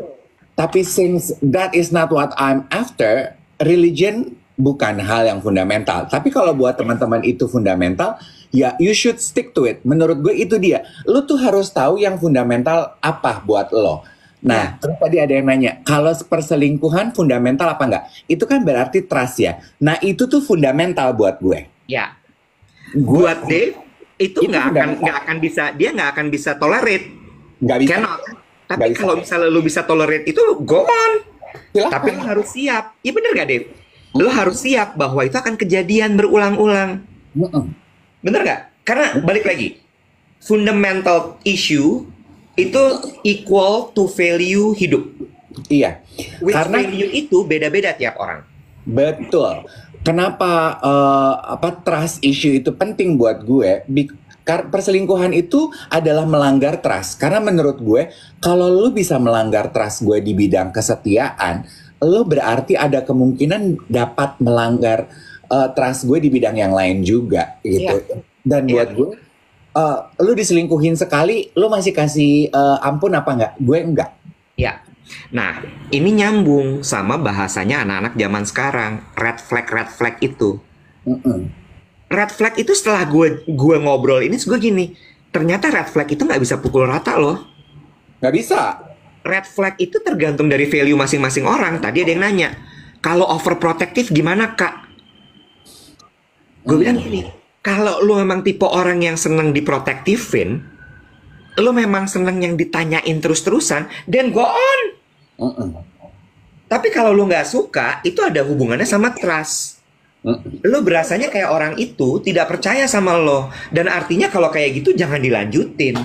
Speaker 1: Tapi since that is not what I'm after, religion bukan hal yang fundamental. Tapi kalau buat teman-teman itu fundamental, ya you should stick to it. Menurut gue itu dia. Lo tuh harus tahu yang fundamental apa buat lo. Nah, terus tadi ada yang nanya, kalau perselingkuhan fundamental apa enggak? Itu kan berarti trust ya. Nah, itu tuh fundamental buat gue.
Speaker 2: Ya.
Speaker 1: Gue
Speaker 2: Buat Dave itu nggak akan bisa, dia nggak akan bisa tolerate.
Speaker 1: nggak bisa.
Speaker 2: Cannot. Tapi
Speaker 1: Nggak bisa.
Speaker 2: kalau misalnya lu bisa tolerate itu, go on.
Speaker 1: Silakan.
Speaker 2: Tapi lu harus siap. Iya bener gak, Dave? Lu harus siap bahwa itu akan kejadian berulang-ulang.
Speaker 1: Mm-mm.
Speaker 2: Bener gak? Karena balik lagi, fundamental issue itu equal to value hidup.
Speaker 1: Iya.
Speaker 2: Which
Speaker 1: Karena
Speaker 2: value itu beda-beda tiap orang.
Speaker 1: betul. Kenapa trust issue itu penting buat gue? Perselingkuhan itu adalah melanggar trust. Karena menurut gue, kalau lu bisa melanggar trust gue di bidang kesetiaan, lu berarti ada kemungkinan dapat melanggar trust gue di bidang yang lain juga, gitu. Dan buat gue, lu diselingkuhin sekali, lu masih kasih ampun apa enggak? Gue enggak.
Speaker 2: Ya. Nah, ini nyambung sama bahasanya anak-anak zaman sekarang, red flag itu.
Speaker 1: Mm-mm.
Speaker 2: Red flag itu setelah gue ngobrol ini, gue gini, ternyata red flag itu nggak bisa pukul rata loh.
Speaker 1: Nggak bisa.
Speaker 2: Red flag itu tergantung dari value masing-masing orang. Tadi ada yang nanya, kalau overprotective gimana kak? Gue bilang gini, kalau lu memang tipe orang yang seneng diprotektifin, lu memang seneng yang ditanyain terus-terusan, then go on.
Speaker 1: Mm-mm.
Speaker 2: Tapi kalau lu nggak suka, itu ada hubungannya sama trust. Lo berasanya kayak orang itu tidak percaya sama lo. Dan artinya kalau kayak gitu jangan dilanjutin.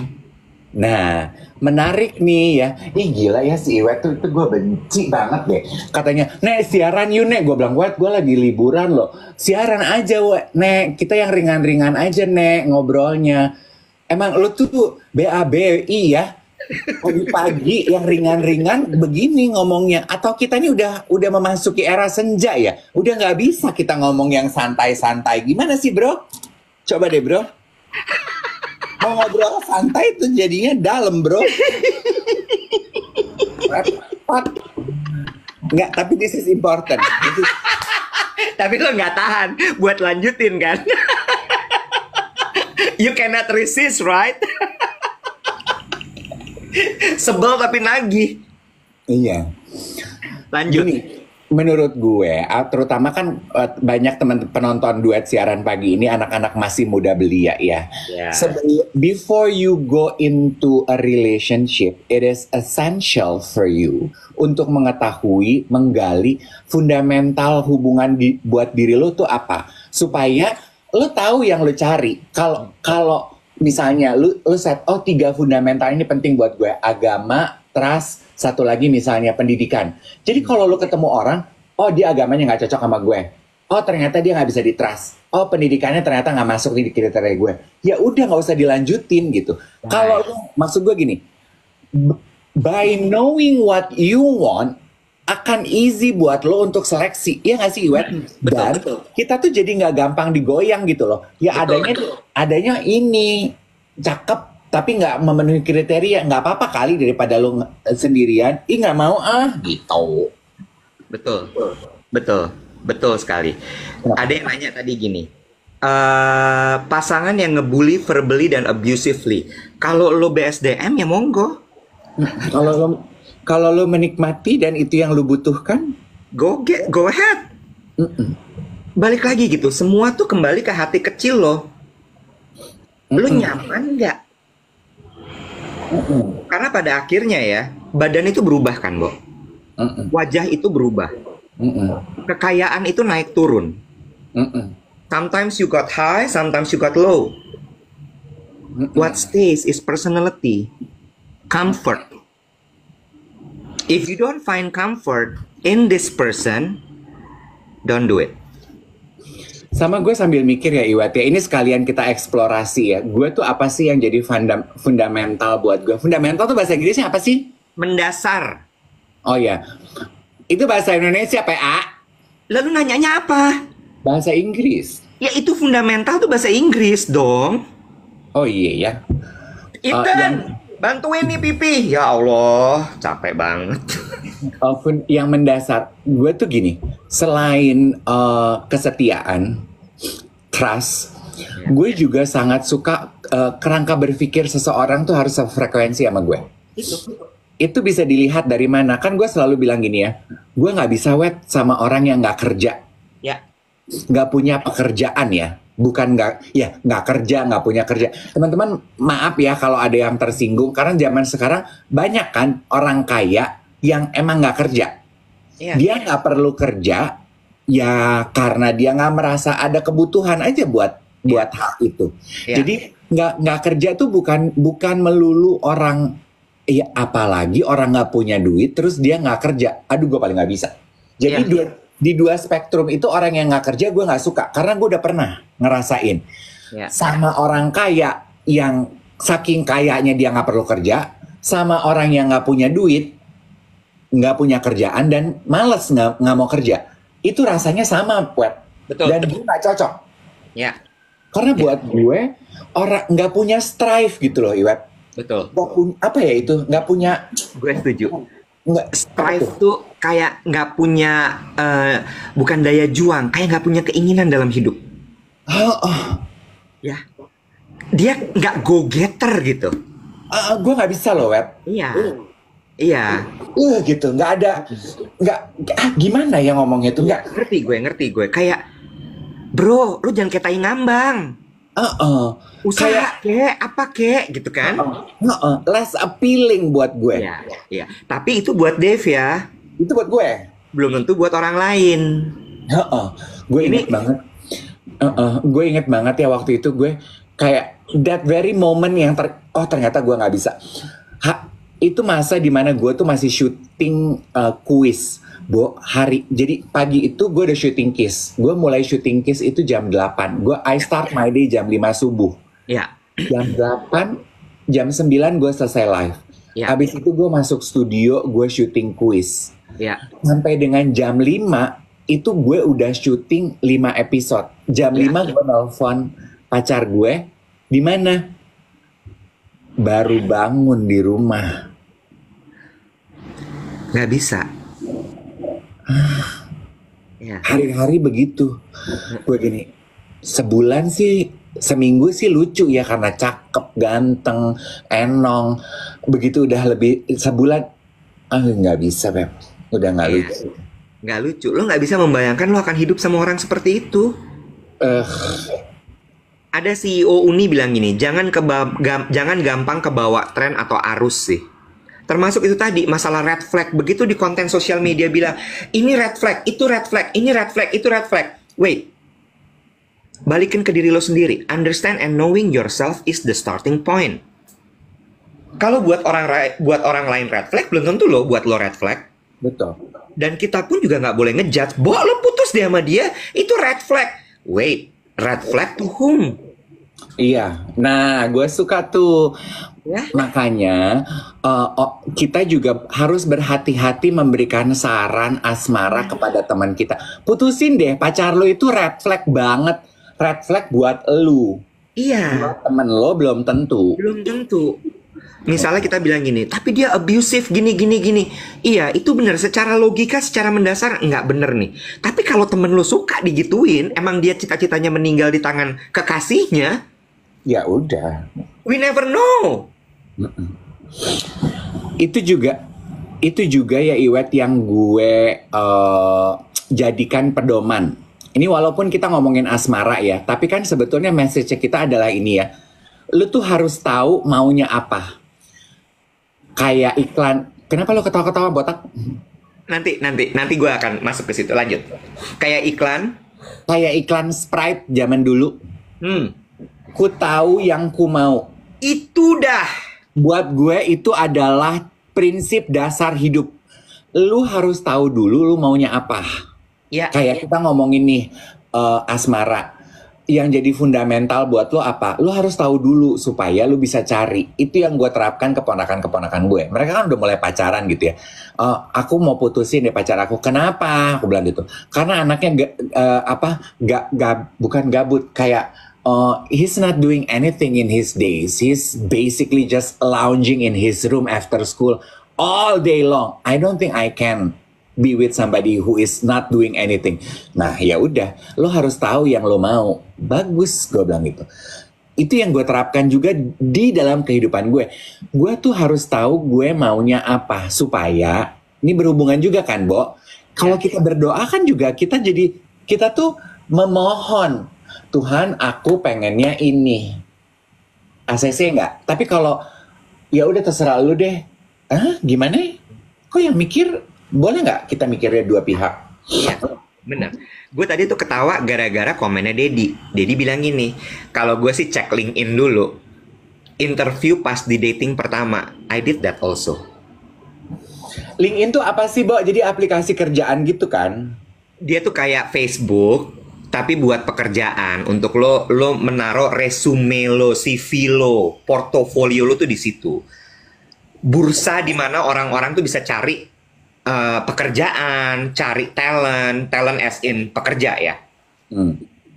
Speaker 1: Nah, menarik nih ya. Ih gila ya si Iwet tuh, itu gue benci banget deh. Katanya, Nek siaran yuk Nek. Gue bilang, Wet gue lagi liburan loh. Siaran aja Wet. Nek, kita yang ringan-ringan aja Nek ngobrolnya. Emang lo tuh BABI ya. Pagi-pagi yang ringan-ringan begini ngomongnya. Atau kita ini udah memasuki era senja ya? Udah nggak bisa kita ngomong yang santai-santai. Gimana sih bro? Coba deh bro. Mau ngobrol santai itu jadinya dalam bro. Repot. Nggak, tapi this is important.
Speaker 2: Tapi lo nggak tahan buat lanjutin kan? You cannot resist, right? Sebel tapi nagih.
Speaker 1: Iya.
Speaker 2: Lanjut.
Speaker 1: Gini, menurut gue, terutama kan banyak teman penonton duet siaran pagi ini anak-anak masih muda belia ya.
Speaker 2: Yeah.
Speaker 1: Before you go into a relationship, it is essential for you untuk mengetahui, menggali fundamental hubungan buat diri lo tuh apa, supaya lo tahu yang lo cari. Kalau misalnya lo set, oh 3 fundamental ini penting buat gue, agama, trust, satu lagi misalnya pendidikan. Jadi kalau lo ketemu orang, oh dia agamanya nggak cocok sama gue, oh ternyata dia nggak bisa di trust, oh pendidikannya ternyata nggak masuk di kriteria gue, ya udah nggak usah dilanjutin gitu. Kalau maksud gue gini, by knowing what you want akan easy buat lo untuk seleksi, ya nggak sih Iwet? Dan kita tuh jadi nggak gampang digoyang gitu loh. Ya adanya ini cakep tapi nggak memenuhi kriteria, nggak apa-apa kali daripada lo sendirian. Ih nggak mau gitu.
Speaker 2: Betul sekali. Ada yang nanya tadi gini, pasangan yang ngebully verbally dan abusively, kalau lo BSDM ya monggo.
Speaker 1: Kalau lo menikmati dan itu yang lo butuhkan,
Speaker 2: go ahead. Balik lagi gitu, semua tuh kembali ke hati kecil lo. Lo nyaman nggak? Karena pada akhirnya ya, badan itu berubah kan, Bo. Wajah itu berubah. Kekayaan itu naik turun. Sometimes you got high, sometimes you got low. What stays is personality, comfort. If you don't find comfort in this person, don't do it.
Speaker 1: Sama gue sambil mikir ya Iwat ya, ini sekalian kita eksplorasi ya. Gue tuh apa sih yang jadi fundamental buat gue? Fundamental tuh bahasa Inggrisnya apa sih?
Speaker 2: Mendasar.
Speaker 1: Oh ya, itu bahasa Indonesia PA.
Speaker 2: Lalu nanyanya apa?
Speaker 1: Bahasa Inggris.
Speaker 2: Ya itu fundamental tuh bahasa Inggris dong.
Speaker 1: Oh iya ya.
Speaker 2: Ethan, bantuin nih Pipi. Ya Allah, capek banget.
Speaker 1: Yang mendasar, gue tuh gini, selain kesetiaan, trust, gue juga sangat suka kerangka berpikir seseorang tuh harus sefrekuensi sama gue. Itu bisa dilihat dari mana? Kan gue selalu bilang gini ya, gue nggak bisa wet sama orang yang nggak kerja, nggak punya pekerjaan ya. Bukan nggak kerja, nggak punya kerja. Teman-teman maaf ya kalau ada yang tersinggung, karena zaman sekarang banyak kan orang kaya yang emang nggak kerja. Dia nggak perlu kerja ya karena dia nggak merasa ada kebutuhan aja buat hal itu. Jadi nggak kerja tuh bukan melulu orang, ya apalagi orang nggak punya duit terus dia nggak kerja. Aduh gue paling nggak bisa. Jadi di dua spektrum itu orang yang nggak kerja gue nggak suka, karena gue udah pernah ngerasain sama orang kaya yang saking kayanya dia nggak perlu kerja, sama orang yang nggak punya duit, nggak punya kerjaan dan males nggak mau kerja. Itu rasanya sama, Web. Dan gue nggak cocok. Karena buat gue orang nggak punya strive gitu loh, Iweb. Apa ya itu? Nggak punya.
Speaker 2: Gue setuju. Strive tuh kayak nggak punya, bukan daya juang, kayak nggak punya keinginan dalam hidup. Ya, dia nggak go getter gitu.
Speaker 1: Gue nggak bisa loh, Web.
Speaker 2: Iya.
Speaker 1: Gitu, nggak ada, gimana ya ngomongnya tuh nggak.
Speaker 2: Ngerti gue. Kayak, bro, lu jangan kayak tai ngambang. Usaha apa gitu kan?
Speaker 1: Less appealing buat gue.
Speaker 2: Iya. Tapi itu buat Dave ya.
Speaker 1: Itu buat gue.
Speaker 2: Belum tentu buat orang lain.
Speaker 1: Gue inget banget. Gue inget banget ya waktu itu gue kayak that very moment yang ternyata gue nggak bisa. Itu masa dimana gue tuh masih syuting kuis. Jadi pagi itu gue udah syuting Kiss. Gue mulai syuting Kiss itu jam 8. I start my day jam 5 subuh. Jam 8, jam 9 gue selesai live.
Speaker 2: Ya,
Speaker 1: Habis itu gue masuk studio, gue syuting kuis.
Speaker 2: ya,
Speaker 1: Sampai dengan jam 5 itu gue udah syuting 5 episode. Jam
Speaker 2: ya.
Speaker 1: 5 gue nelfon pacar gue, di mana? Baru bangun di rumah.
Speaker 2: Nggak bisa. Ya,
Speaker 1: Hari-hari begitu. Gue gini, sebulan sih, seminggu sih lucu ya karena cakep, ganteng, enong. Begitu udah lebih sebulan, nggak bisa Beb. Udah nggak
Speaker 2: iya.
Speaker 1: lucu.
Speaker 2: Nggak lucu. Lo nggak bisa membayangkan lo akan hidup sama orang seperti itu.
Speaker 1: Eh,
Speaker 2: Ada CEO Uni bilang gini, jangan gampang kebawa tren atau arus sih. Termasuk itu tadi, masalah red flag. Begitu di konten sosial media bilang, ini red flag, itu red flag, ini red flag, itu red flag. Wait, balikin ke diri lo sendiri. Understand and knowing yourself is the starting point. Kalau buat orang lain red flag, belum tentu lo buat lo red flag.
Speaker 1: betul.
Speaker 2: Dan kita pun juga nggak boleh ngejudge. Lo putus deh sama dia, itu red flag. Wait, red flag to whom?
Speaker 1: Iya, nah gue suka tuh.
Speaker 2: Ya,
Speaker 1: Makanya kita juga harus berhati-hati memberikan saran asmara kepada teman kita. Putusin deh, pacar lo itu red flag banget. Red flag buat lu.
Speaker 2: iya.
Speaker 1: Buat temen lo belum tentu.
Speaker 2: Belum tentu. Misalnya kita bilang gini, tapi dia abusive gini gini gini. Iya, itu benar secara logika, secara mendasar nggak bener nih. Tapi kalau temen lo suka digituin, emang dia cita-citanya meninggal di tangan kekasihnya,
Speaker 1: Ya udah.
Speaker 2: we never know.
Speaker 1: Itu juga ya Iwet yang gue jadikan pedoman. Ini walaupun kita ngomongin asmara ya, tapi kan sebetulnya message kita adalah ini ya. Lu tuh harus tahu maunya apa. Kayak iklan. Kenapa lu ketawa-ketawa botak?
Speaker 2: Nanti gue akan masuk ke situ. Lanjut. Kayak iklan.
Speaker 1: Kayak iklan Sprite zaman dulu.
Speaker 2: Hmm.
Speaker 1: Ku tahu yang ku mau.
Speaker 2: Itu dah.
Speaker 1: Buat gue itu adalah prinsip dasar hidup. Lu harus tahu dulu lu maunya apa.
Speaker 2: Ya.
Speaker 1: Kayak kita ngomongin nih asmara. Yang jadi fundamental buat lo apa? Lo harus tahu dulu supaya lo bisa cari. Itu yang gue terapkan ke ponakan-keponakan gue. Mereka kan udah mulai pacaran gitu ya. Aku mau putusin deh pacar aku. Kenapa? Aku bilang gitu. Karena anaknya bukan gabut. Kayak he's not doing anything in his days. He's basically just lounging in his room after school all day long. I don't think I can be with somebody who is not doing anything. Nah ya udah, lo harus tahu yang lo mau. Bagus, gue bilang gitu. Itu yang gue terapkan juga di dalam kehidupan gue. Gue tuh harus tahu gue maunya apa supaya ini berhubungan juga kan, Bo. Kalau kita berdoa kan juga kita tuh memohon, Tuhan aku pengennya ini. ACC nggak? Tapi kalau ya udah terserah lu deh. Gimana? Kok yang mikir boleh nggak kita mikirnya dua pihak?
Speaker 2: Iya, benar. Gue tadi tuh ketawa gara-gara komennya Dedi. Dedi bilang gini, kalau gue sih cek LinkedIn dulu. Interview pas di dating pertama. I did that also.
Speaker 1: LinkedIn tuh apa sih, Bo? Jadi aplikasi kerjaan gitu kan?
Speaker 2: Dia tuh kayak Facebook, tapi buat pekerjaan. Untuk lo menaruh resume lo, CV lo, portofolio lo tuh di situ. Bursa di mana orang-orang tuh bisa cari pekerjaan, cari talent as in pekerja ya.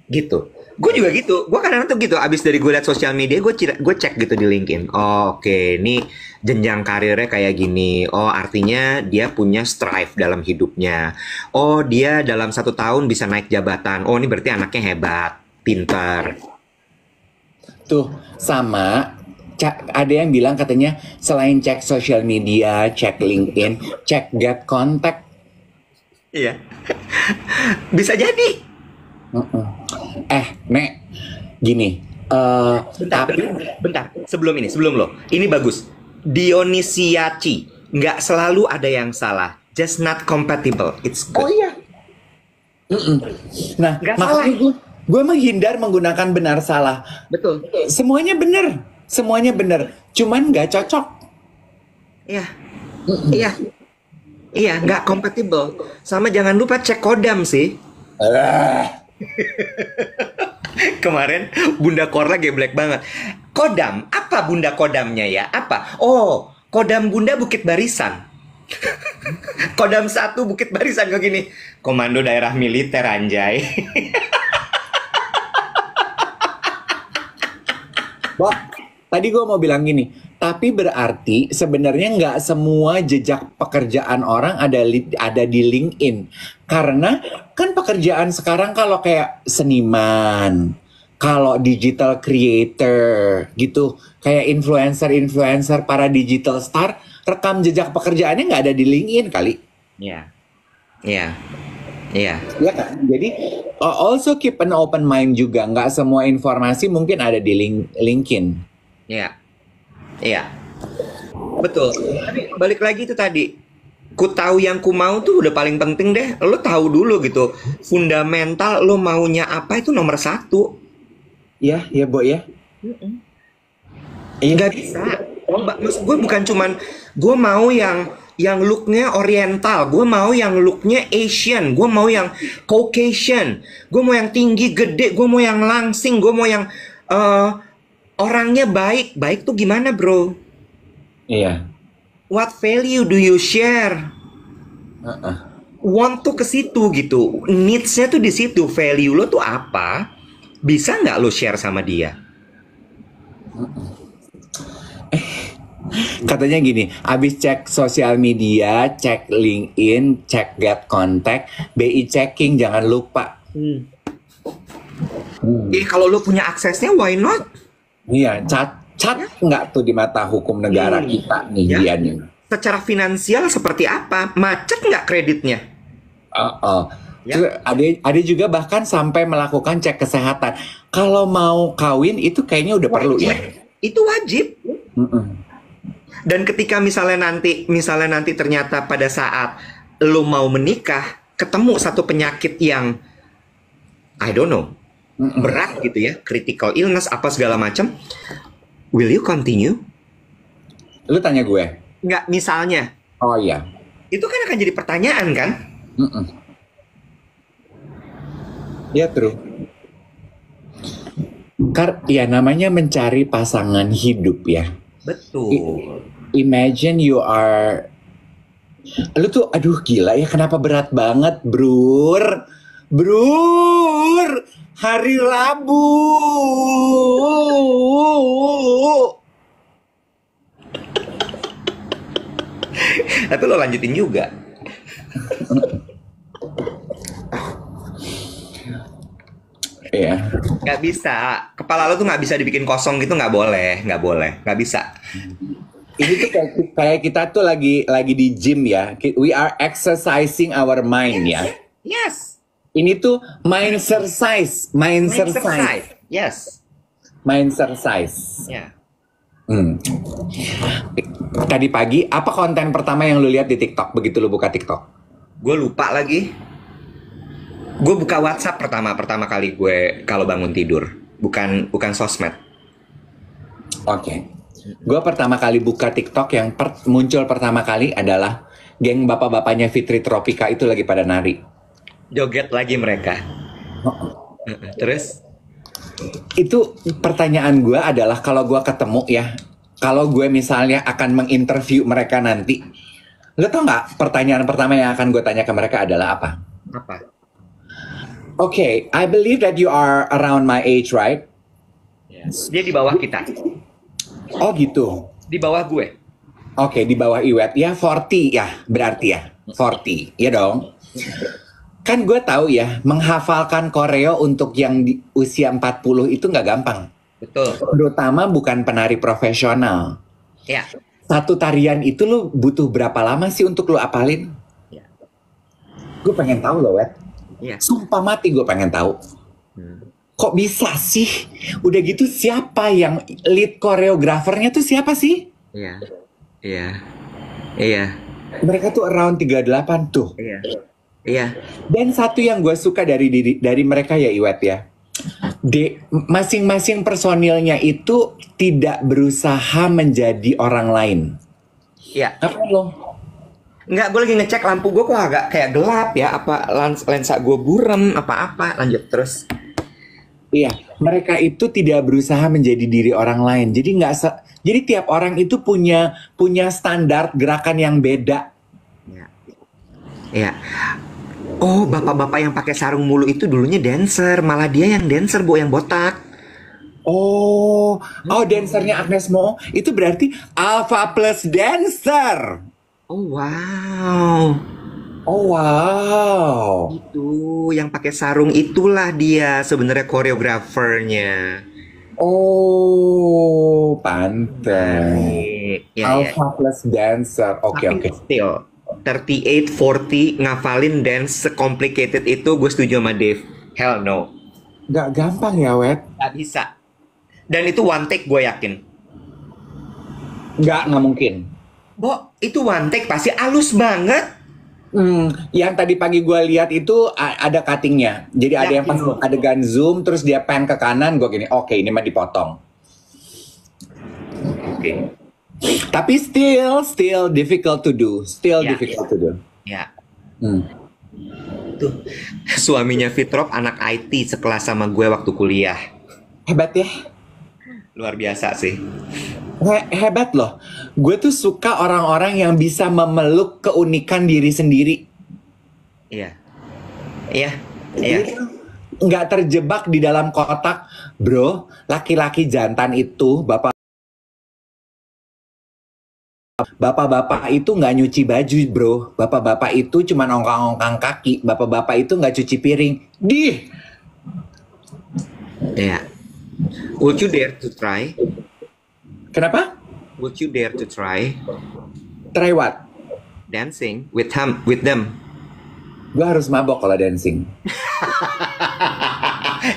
Speaker 2: Gitu. Gue juga gitu. Gue kadang-kadang tuh gitu. Abis dari gue liat sosial media, gue cek gitu di LinkedIn. Oh, oke, ini jenjang karirnya kayak gini. Oh, artinya dia punya strive dalam hidupnya. Oh, dia dalam 1 tahun bisa naik jabatan. Oh, ini berarti anaknya hebat, pintar.
Speaker 1: Tuh, sama ada yang bilang katanya selain cek sosial media, cek LinkedIn, cek get contact.
Speaker 2: Iya. Bisa jadi.
Speaker 1: Nek, gini.
Speaker 2: Bentar. Sebelum lo. Ini bagus. Dionisiaci. Nggak selalu ada yang salah. Just not compatible. It's good.
Speaker 1: Oh iya. Nah,
Speaker 2: Nggak
Speaker 1: makanya gue menghindar menggunakan benar salah.
Speaker 2: Betul.
Speaker 1: Semuanya benar. Cuman nggak cocok.
Speaker 2: Iya. Iya, nggak compatible. Sama jangan lupa cek kodam sih. Kemarin Bunda Korla geblek banget. Kodam, apa Bunda kodamnya ya? Apa? Oh, Kodam Bunda Bukit Barisan. Kodam 1 Bukit Barisan kok gini. Komando daerah militer anjay.
Speaker 1: Wah, tadi gue mau bilang gini, tapi berarti sebenarnya nggak semua jejak pekerjaan orang ada di LinkedIn. Karena kan pekerjaan sekarang kalau kayak seniman, kalau digital creator gitu, kayak influencer, para digital star, rekam jejak pekerjaannya nggak ada di LinkedIn kali.
Speaker 2: Iya. Iya. Iya.
Speaker 1: Ya kan? Jadi also keep an open mind juga. Nggak semua informasi mungkin ada di LinkedIn.
Speaker 2: Iya. Iya. Betul. Tapi balik lagi itu tadi. Ku tahu yang ku mau tuh udah paling penting deh. Lo tahu dulu gitu. Fundamental lo maunya apa itu nomor 1.
Speaker 1: Ya, ya Bo ya.
Speaker 2: Nggak bisa. Maksud gue bukan cuman gue mau yang looknya oriental, gue mau yang looknya Asian, gue mau yang Caucasian, gue mau yang tinggi gede, gue mau yang langsing, gue mau yang orangnya baik. Baik tuh gimana bro?
Speaker 1: Iya.
Speaker 2: What value do you share? Want tuh ke situ gitu, needs-nya tuh di situ. Value lo tuh apa? Bisa nggak lo share sama dia?
Speaker 1: Katanya gini, abis cek sosial media, cek LinkedIn, cek get contact, BI checking jangan lupa.
Speaker 2: Jadi kalau lo punya aksesnya, why not?
Speaker 1: Iya, cat nggak tuh di mata hukum negara kita nih dia nih.
Speaker 2: Secara finansial seperti apa? Macet nggak kreditnya?
Speaker 1: Terus ada juga bahkan sampai melakukan cek kesehatan. Kalau mau kawin itu kayaknya udah perlu ya.
Speaker 2: Itu wajib. Dan ketika misalnya nanti ternyata pada saat lo mau menikah ketemu satu penyakit yang I don't know berat gitu ya, critical illness apa segala macam, will you continue?
Speaker 1: Lu tanya gue?
Speaker 2: Nggak, misalnya.
Speaker 1: Oh iya.
Speaker 2: Itu kan akan jadi pertanyaan kan?
Speaker 1: Ya true. Ya namanya mencari pasangan hidup ya.
Speaker 2: Betul.
Speaker 1: Imagine you are, lu tuh aduh gila ya, kenapa berat banget brur hari Rabu.
Speaker 2: Tapi lo lanjutin juga.
Speaker 1: Iya.
Speaker 2: Nggak bisa. Kepala lo tuh nggak bisa dibikin kosong gitu, nggak boleh, nggak bisa.
Speaker 1: Ini tuh kayak kita tuh lagi di gym ya. We are exercising our mind ya.
Speaker 2: Yes.
Speaker 1: Ini tuh mind exercise.
Speaker 2: Yes.
Speaker 1: Mind exercise.
Speaker 2: Ya.
Speaker 1: Tadi pagi apa konten pertama yang lu lihat di TikTok begitu lu buka TikTok?
Speaker 2: Gue lupa lagi. Gue buka WhatsApp pertama kali gue kalau bangun tidur. Bukan sosmed.
Speaker 1: Oke. Gue pertama kali buka TikTok yang muncul pertama kali adalah geng bapak-bapaknya Fitri Tropika itu lagi pada nari.
Speaker 2: Joget lagi mereka. Terus?
Speaker 1: Itu pertanyaan gue adalah kalau gue ketemu ya, kalau gue misalnya akan menginterview mereka nanti, lo tau nggak pertanyaan pertama yang akan gue tanya ke mereka adalah apa?
Speaker 2: Apa?
Speaker 1: Okay, I believe that you are around my age, right?
Speaker 2: Yes. Dia di bawah kita.
Speaker 1: Oh gitu.
Speaker 2: Di bawah gue.
Speaker 1: Oke, di bawah Iwet. Ya 40 ya, berarti ya. 40, ya dong. Kan gue tahu ya, menghafalkan koreo untuk yang di usia 40 itu nggak gampang.
Speaker 2: Betul.
Speaker 1: Terutama bukan penari profesional.
Speaker 2: Ya.
Speaker 1: Satu tarian itu lo butuh berapa lama sih untuk lo apalin?
Speaker 2: Ya.
Speaker 1: Gue pengen tahu loh, Wet.
Speaker 2: Ya.
Speaker 1: Sumpah mati gue pengen tahu. Kok bisa sih? Udah gitu siapa yang lead koreografernya tuh siapa sih?
Speaker 2: Iya. Iya. Iya.
Speaker 1: Mereka tuh around 38 tuh.
Speaker 2: Iya. Iya.
Speaker 1: Dan satu yang gue suka dari mereka ya Iwet ya. Masing-masing personilnya itu tidak berusaha menjadi orang lain.
Speaker 2: Iya.
Speaker 1: Apa lo?
Speaker 2: Enggak, gue lagi ngecek lampu gue kok agak kayak gelap ya. Apa lensa gue burem, apa-apa. Lanjut terus.
Speaker 1: Iya, mereka itu tidak berusaha menjadi diri orang lain. Jadi tiap orang itu punya punya standar gerakan yang beda.
Speaker 2: Ya. Ya. Oh, bapak-bapak yang pakai sarung mulu itu dulunya dancer, malah dia yang dancer, Bu, yang botak.
Speaker 1: Oh, oh dancernya Agnes Mo itu berarti Alpha Plus Dancer.
Speaker 2: Oh, wow.
Speaker 1: Oh wow.
Speaker 2: Itu yang pakai sarung itulah dia sebenarnya koreografernya.
Speaker 1: Oh, pantes.
Speaker 2: Menarik. Ya, ya.
Speaker 1: Alpha Plus Dancer. Oke,
Speaker 2: Tapi
Speaker 1: oke.
Speaker 2: still 38 40 ngafalin dance secomplicated itu gue setuju sama Dave. Hell no.
Speaker 1: Gak gampang ya, Wet.
Speaker 2: Gak bisa. Dan itu one take gue yakin.
Speaker 1: Nggak mungkin.
Speaker 2: Bo, itu one take pasti halus banget.
Speaker 1: Yang tadi pagi gue lihat itu ada cuttingnya. Jadi ada yang
Speaker 2: Yakin
Speaker 1: pas
Speaker 2: lo.
Speaker 1: adegan zoom, terus dia pan ke kanan, gue gini, oke ini mah dipotong.
Speaker 2: Oke.
Speaker 1: Tapi still difficult to do. Still
Speaker 2: Ya,
Speaker 1: difficult to do.
Speaker 2: ya.
Speaker 1: Hmm.
Speaker 2: Tuh. Suaminya Fitrop anak IT sekelas sama gue waktu kuliah.
Speaker 1: Hebat ya.
Speaker 2: Luar biasa sih.
Speaker 1: Hebat loh. Gue tuh suka orang-orang yang bisa memeluk keunikan diri sendiri.
Speaker 2: Iya. Iya. Iya.
Speaker 1: Jadi nggak terjebak di dalam kotak, bro. Laki-laki jantan itu, bapak-bapak itu nggak nyuci baju, bro. Bapak-bapak itu cuma ongkang-ongkang kaki. Bapak-bapak itu nggak cuci piring. Dih.
Speaker 2: Iya. Would you dare to try?
Speaker 1: Kenapa?
Speaker 2: Would you dare to try
Speaker 1: Try what?
Speaker 2: dancing with them?
Speaker 1: Gue harus mabok kalau dancing.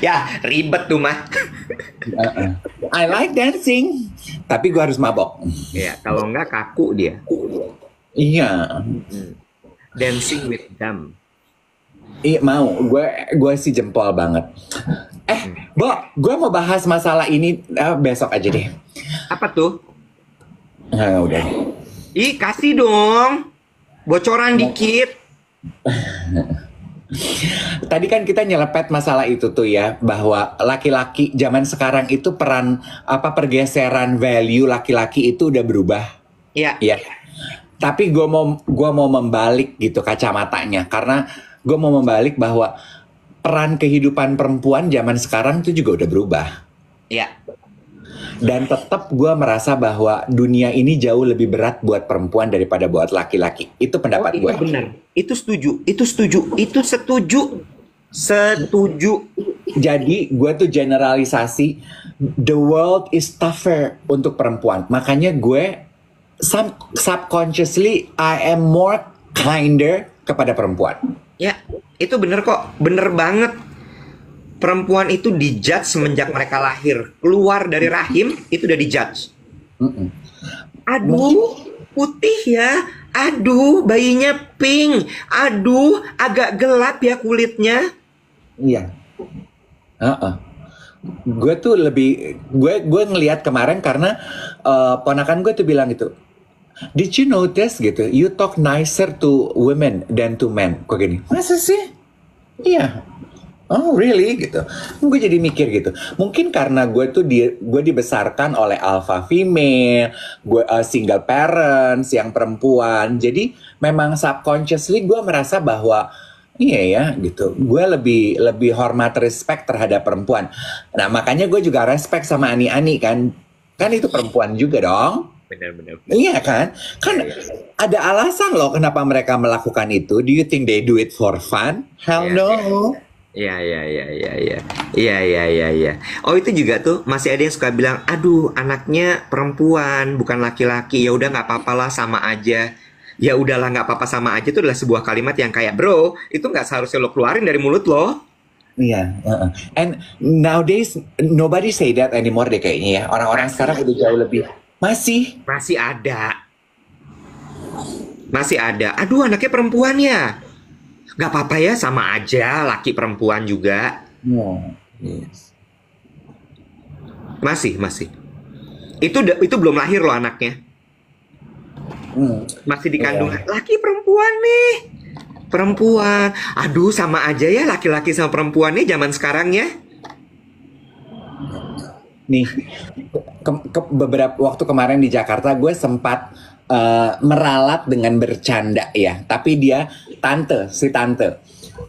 Speaker 2: Ya, ribet tuh mah.
Speaker 1: I like dancing, tapi gue harus mabok.
Speaker 2: Ya, kalau enggak kaku dia.
Speaker 1: Iya,
Speaker 2: Dancing with them.
Speaker 1: iya mau. Gue sih jempol banget. Bo, gue mau bahas masalah ini besok aja deh.
Speaker 2: Apa tuh?
Speaker 1: Nah, udah.
Speaker 2: Ih, kasih dong. Bocoran dikit.
Speaker 1: Tadi kan kita nyelepet masalah itu tuh ya, bahwa laki-laki zaman sekarang itu pergeseran value laki-laki itu udah berubah.
Speaker 2: Ya.
Speaker 1: Ya. Tapi gue mau membalik gitu kacamatanya, karena gue mau membalik bahwa peran kehidupan perempuan zaman sekarang itu juga udah berubah.
Speaker 2: Ya.
Speaker 1: Dan tetap gue merasa bahwa dunia ini jauh lebih berat buat perempuan daripada buat laki-laki. Itu pendapat
Speaker 2: Itu
Speaker 1: gue.
Speaker 2: benar. Itu setuju. Itu setuju. Itu setuju. Setuju.
Speaker 1: Jadi gue tuh generalisasi, the world is tougher untuk perempuan. Makanya gue subconsciously I am more kinder kepada perempuan.
Speaker 2: Ya, itu bener kok. Bener banget. Perempuan itu dijudge semenjak mereka lahir. Keluar dari rahim, itu udah dijudge.
Speaker 1: Mm-mm.
Speaker 2: Aduh, putih ya. Aduh, bayinya pink. Aduh, agak gelap ya kulitnya.
Speaker 1: Iya. Gue tuh gue ngelihat kemarin karena ponakan gue tuh bilang gitu. Did you notice gitu? You talk nicer to women than to men. Kok gini? Masa sih? Iya. Oh really gitu. Gue jadi mikir gitu. Mungkin karena gue dibesarkan oleh alpha female, gue single parents yang perempuan. Jadi memang subconsciously gue merasa bahwa iya ya gitu. Gue lebih hormat, respect terhadap perempuan. Nah makanya gue juga respect sama Ani-Ani kan. Kan itu perempuan juga dong.
Speaker 2: Benar-benar.
Speaker 1: Iya kan? Kan ada alasan loh kenapa mereka melakukan itu. Do you think they do it for fun? Hell
Speaker 2: Iya,
Speaker 1: no.
Speaker 2: iya, iya, iya, iya, iya, iya, iya, iya, iya. Oh itu juga tuh masih ada yang suka bilang, aduh anaknya perempuan bukan laki-laki. Ya udah nggak apa-apa lah sama aja. Ya udahlah nggak apa-apa sama aja itu adalah sebuah kalimat yang kayak bro itu nggak seharusnya lo keluarin dari mulut lo.
Speaker 1: Iya. And nowadays nobody say that anymore deh kayaknya ya. Orang-orang sekarang udah jauh lebih. Masih.
Speaker 2: Masih ada. Masih ada. Aduh anaknya perempuan ya. Gak apa-apa ya sama aja laki perempuan juga.
Speaker 1: Yes.
Speaker 2: Masih. Itu belum lahir loh anaknya. Masih di kandungan. Laki perempuan nih. Perempuan. Aduh sama aja ya laki-laki sama perempuan nih zaman sekarang ya.
Speaker 1: Nih, beberapa waktu kemarin di Jakarta gue sempat meralat dengan bercanda ya, tapi dia si tante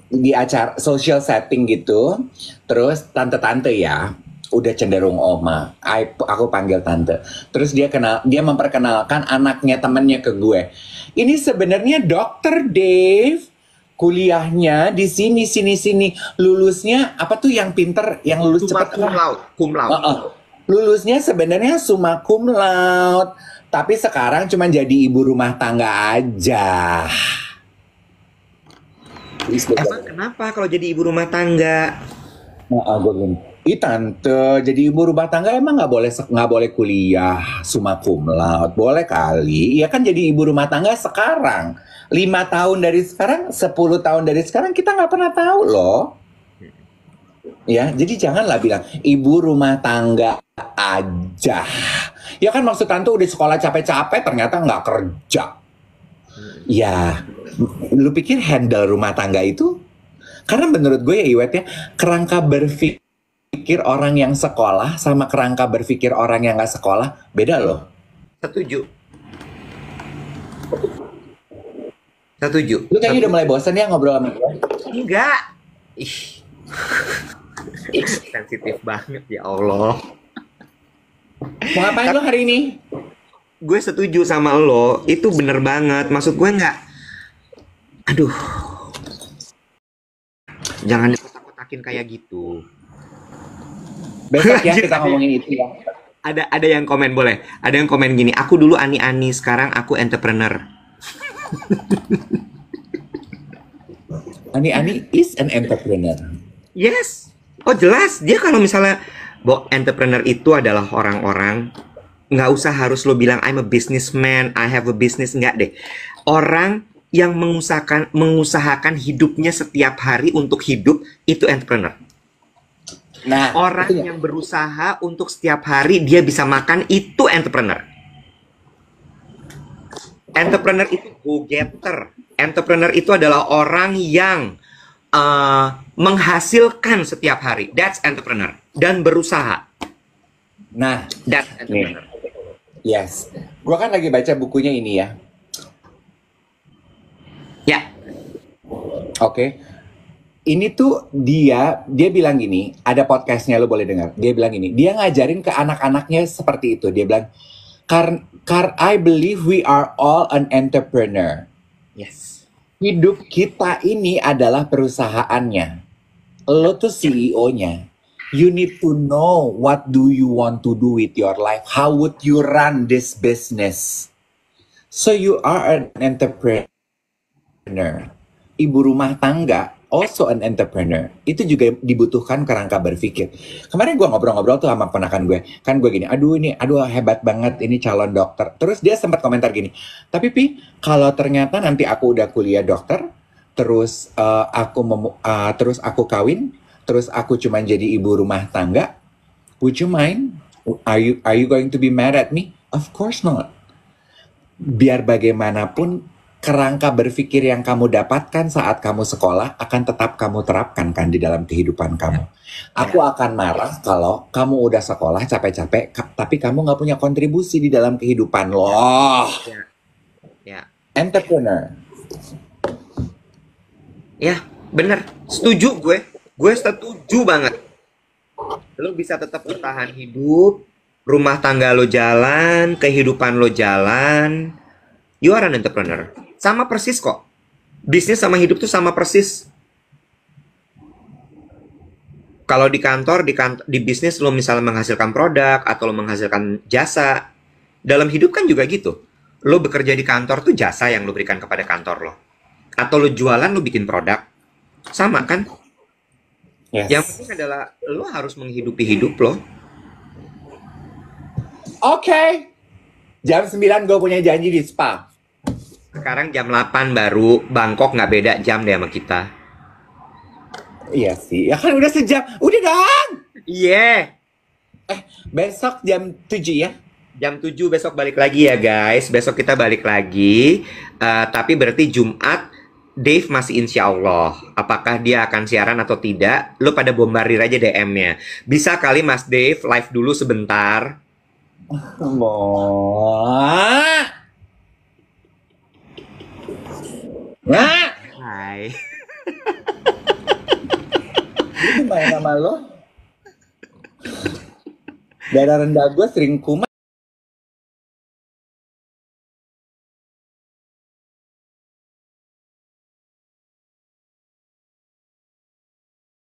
Speaker 1: di acara social setting gitu, terus tante-tante ya, udah cenderung oma, aku panggil tante. Terus dia memperkenalkan anaknya temennya ke gue. Ini sebenarnya dokter Dave, kuliahnya di sini, lulusnya apa tuh yang pinter, yang lulus
Speaker 2: Summa
Speaker 1: cepet
Speaker 2: cum laude, cum laude.
Speaker 1: Lulusnya sebenarnya summa cum laude, tapi sekarang cuma jadi ibu rumah tangga aja.
Speaker 2: Emang kenapa kalau jadi ibu rumah tangga?
Speaker 1: Gue bilang, ih tante, jadi ibu rumah tangga emang nggak boleh kuliah summa cum laude, boleh kali? Ya kan jadi ibu rumah tangga sekarang, 5 tahun dari sekarang, 10 tahun dari sekarang kita nggak pernah tahu loh. Ya, jadi janganlah bilang ibu rumah tangga aja. Ya kan maksud tante udah sekolah capek-capek ternyata nggak kerja. Ya, lu pikir handle rumah tangga itu? Karena menurut gue ya Iwet ya, kerangka berpikir orang yang sekolah sama kerangka berpikir orang yang nggak sekolah beda loh.
Speaker 2: Setuju. Setuju.
Speaker 1: Lu kayaknya udah mulai bosan ya ngobrol sama gue.
Speaker 2: Enggak. Ih. Sensitif banget ya Allah.
Speaker 1: Mau ngapain lo hari ini?
Speaker 2: Gue setuju sama lo, itu bener banget. Maksud gue nggak, aduh, jangan dikotak-kotakin kayak gitu.
Speaker 1: Besok ya kita ngomongin itu ya.
Speaker 2: Ada yang komen, boleh. Ada yang komen gini, aku dulu ani-ani, sekarang aku entrepreneur.
Speaker 1: Ani is an entrepreneur.
Speaker 2: Yes. Oh jelas, dia kalau misalnya entrepreneur itu adalah orang-orang, nggak usah harus lo bilang I'm a businessman, I have a business, nggak deh. Orang yang mengusahakan hidupnya setiap hari untuk hidup, itu entrepreneur. Nah, orang yang berusaha untuk setiap hari dia bisa makan, itu entrepreneur. Entrepreneur itu go-getter. Entrepreneur itu adalah orang yang menghasilkan setiap hari. That's entrepreneur. Dan berusaha.
Speaker 1: Nah,
Speaker 2: that's entrepreneur.
Speaker 1: Yes. Gue kan lagi baca bukunya ini ya.
Speaker 2: Ya.
Speaker 1: Oke. Ini tuh dia bilang gini, ada podcastnya lo boleh dengar. Dia bilang gini, dia ngajarin ke anak-anaknya seperti itu. Dia bilang, I believe we are all an entrepreneur.
Speaker 2: Yes.
Speaker 1: Hidup kita ini adalah perusahaannya. Lo tuh CEO-nya. You need to know what do you want to do with your life. How would you run this business? So you are an entrepreneur. Ibu rumah tangga also an entrepreneur. Itu juga dibutuhkan kerangka berpikir. Kemarin gue ngobrol-ngobrol tuh sama ponakan gue. Kan gue gini, aduh hebat banget ini calon dokter. Terus dia sempat komentar gini, tapi Pi, kalau ternyata nanti aku udah kuliah dokter, terus terus aku kawin, terus aku cuma jadi ibu rumah tangga, would you mind? Are you going to be mad at me? Of course not. Biar bagaimanapun, kerangka berpikir yang kamu dapatkan saat kamu sekolah akan tetap kamu terapkan kan di dalam kehidupan kamu. Aku akan marah kalau kamu udah sekolah capek-capek, tapi kamu nggak punya kontribusi di dalam kehidupan loh. Entrepreneur.
Speaker 2: Ya, bener. Setuju gue. Gue setuju banget. Lo bisa tetap bertahan hidup, rumah tangga lo jalan, kehidupan lo jalan. You are an entrepreneur. Sama persis kok. Bisnis sama hidup tuh sama persis. Kalau di kantor, di bisnis lo misalnya menghasilkan produk atau lo menghasilkan jasa, dalam hidup kan juga gitu. Lo bekerja di kantor tuh jasa yang lo berikan kepada kantor lo. Atau lo jualan, lo bikin produk. Sama kan? Yes. Yang penting adalah lo harus menghidupi hidup lo.
Speaker 1: Oke. Jam 9 gue punya janji di spa.
Speaker 2: Sekarang jam 8 baru, Bangkok nggak beda jam deh sama kita.
Speaker 1: Iya sih, ya kan udah sejam. Udah dong!
Speaker 2: Iya.
Speaker 1: Besok jam 7 ya?
Speaker 2: Jam 7 besok balik lagi ya guys. Besok kita balik lagi. Tapi berarti Jumat Dave masih insya Allah. Apakah dia akan siaran atau tidak? Lu pada bombardir aja DM-nya. Bisa kali Mas Dave live dulu sebentar.
Speaker 1: Wah. Nah,
Speaker 2: Hai.
Speaker 1: itu main sama lo. Darah rendah gue sering kumat.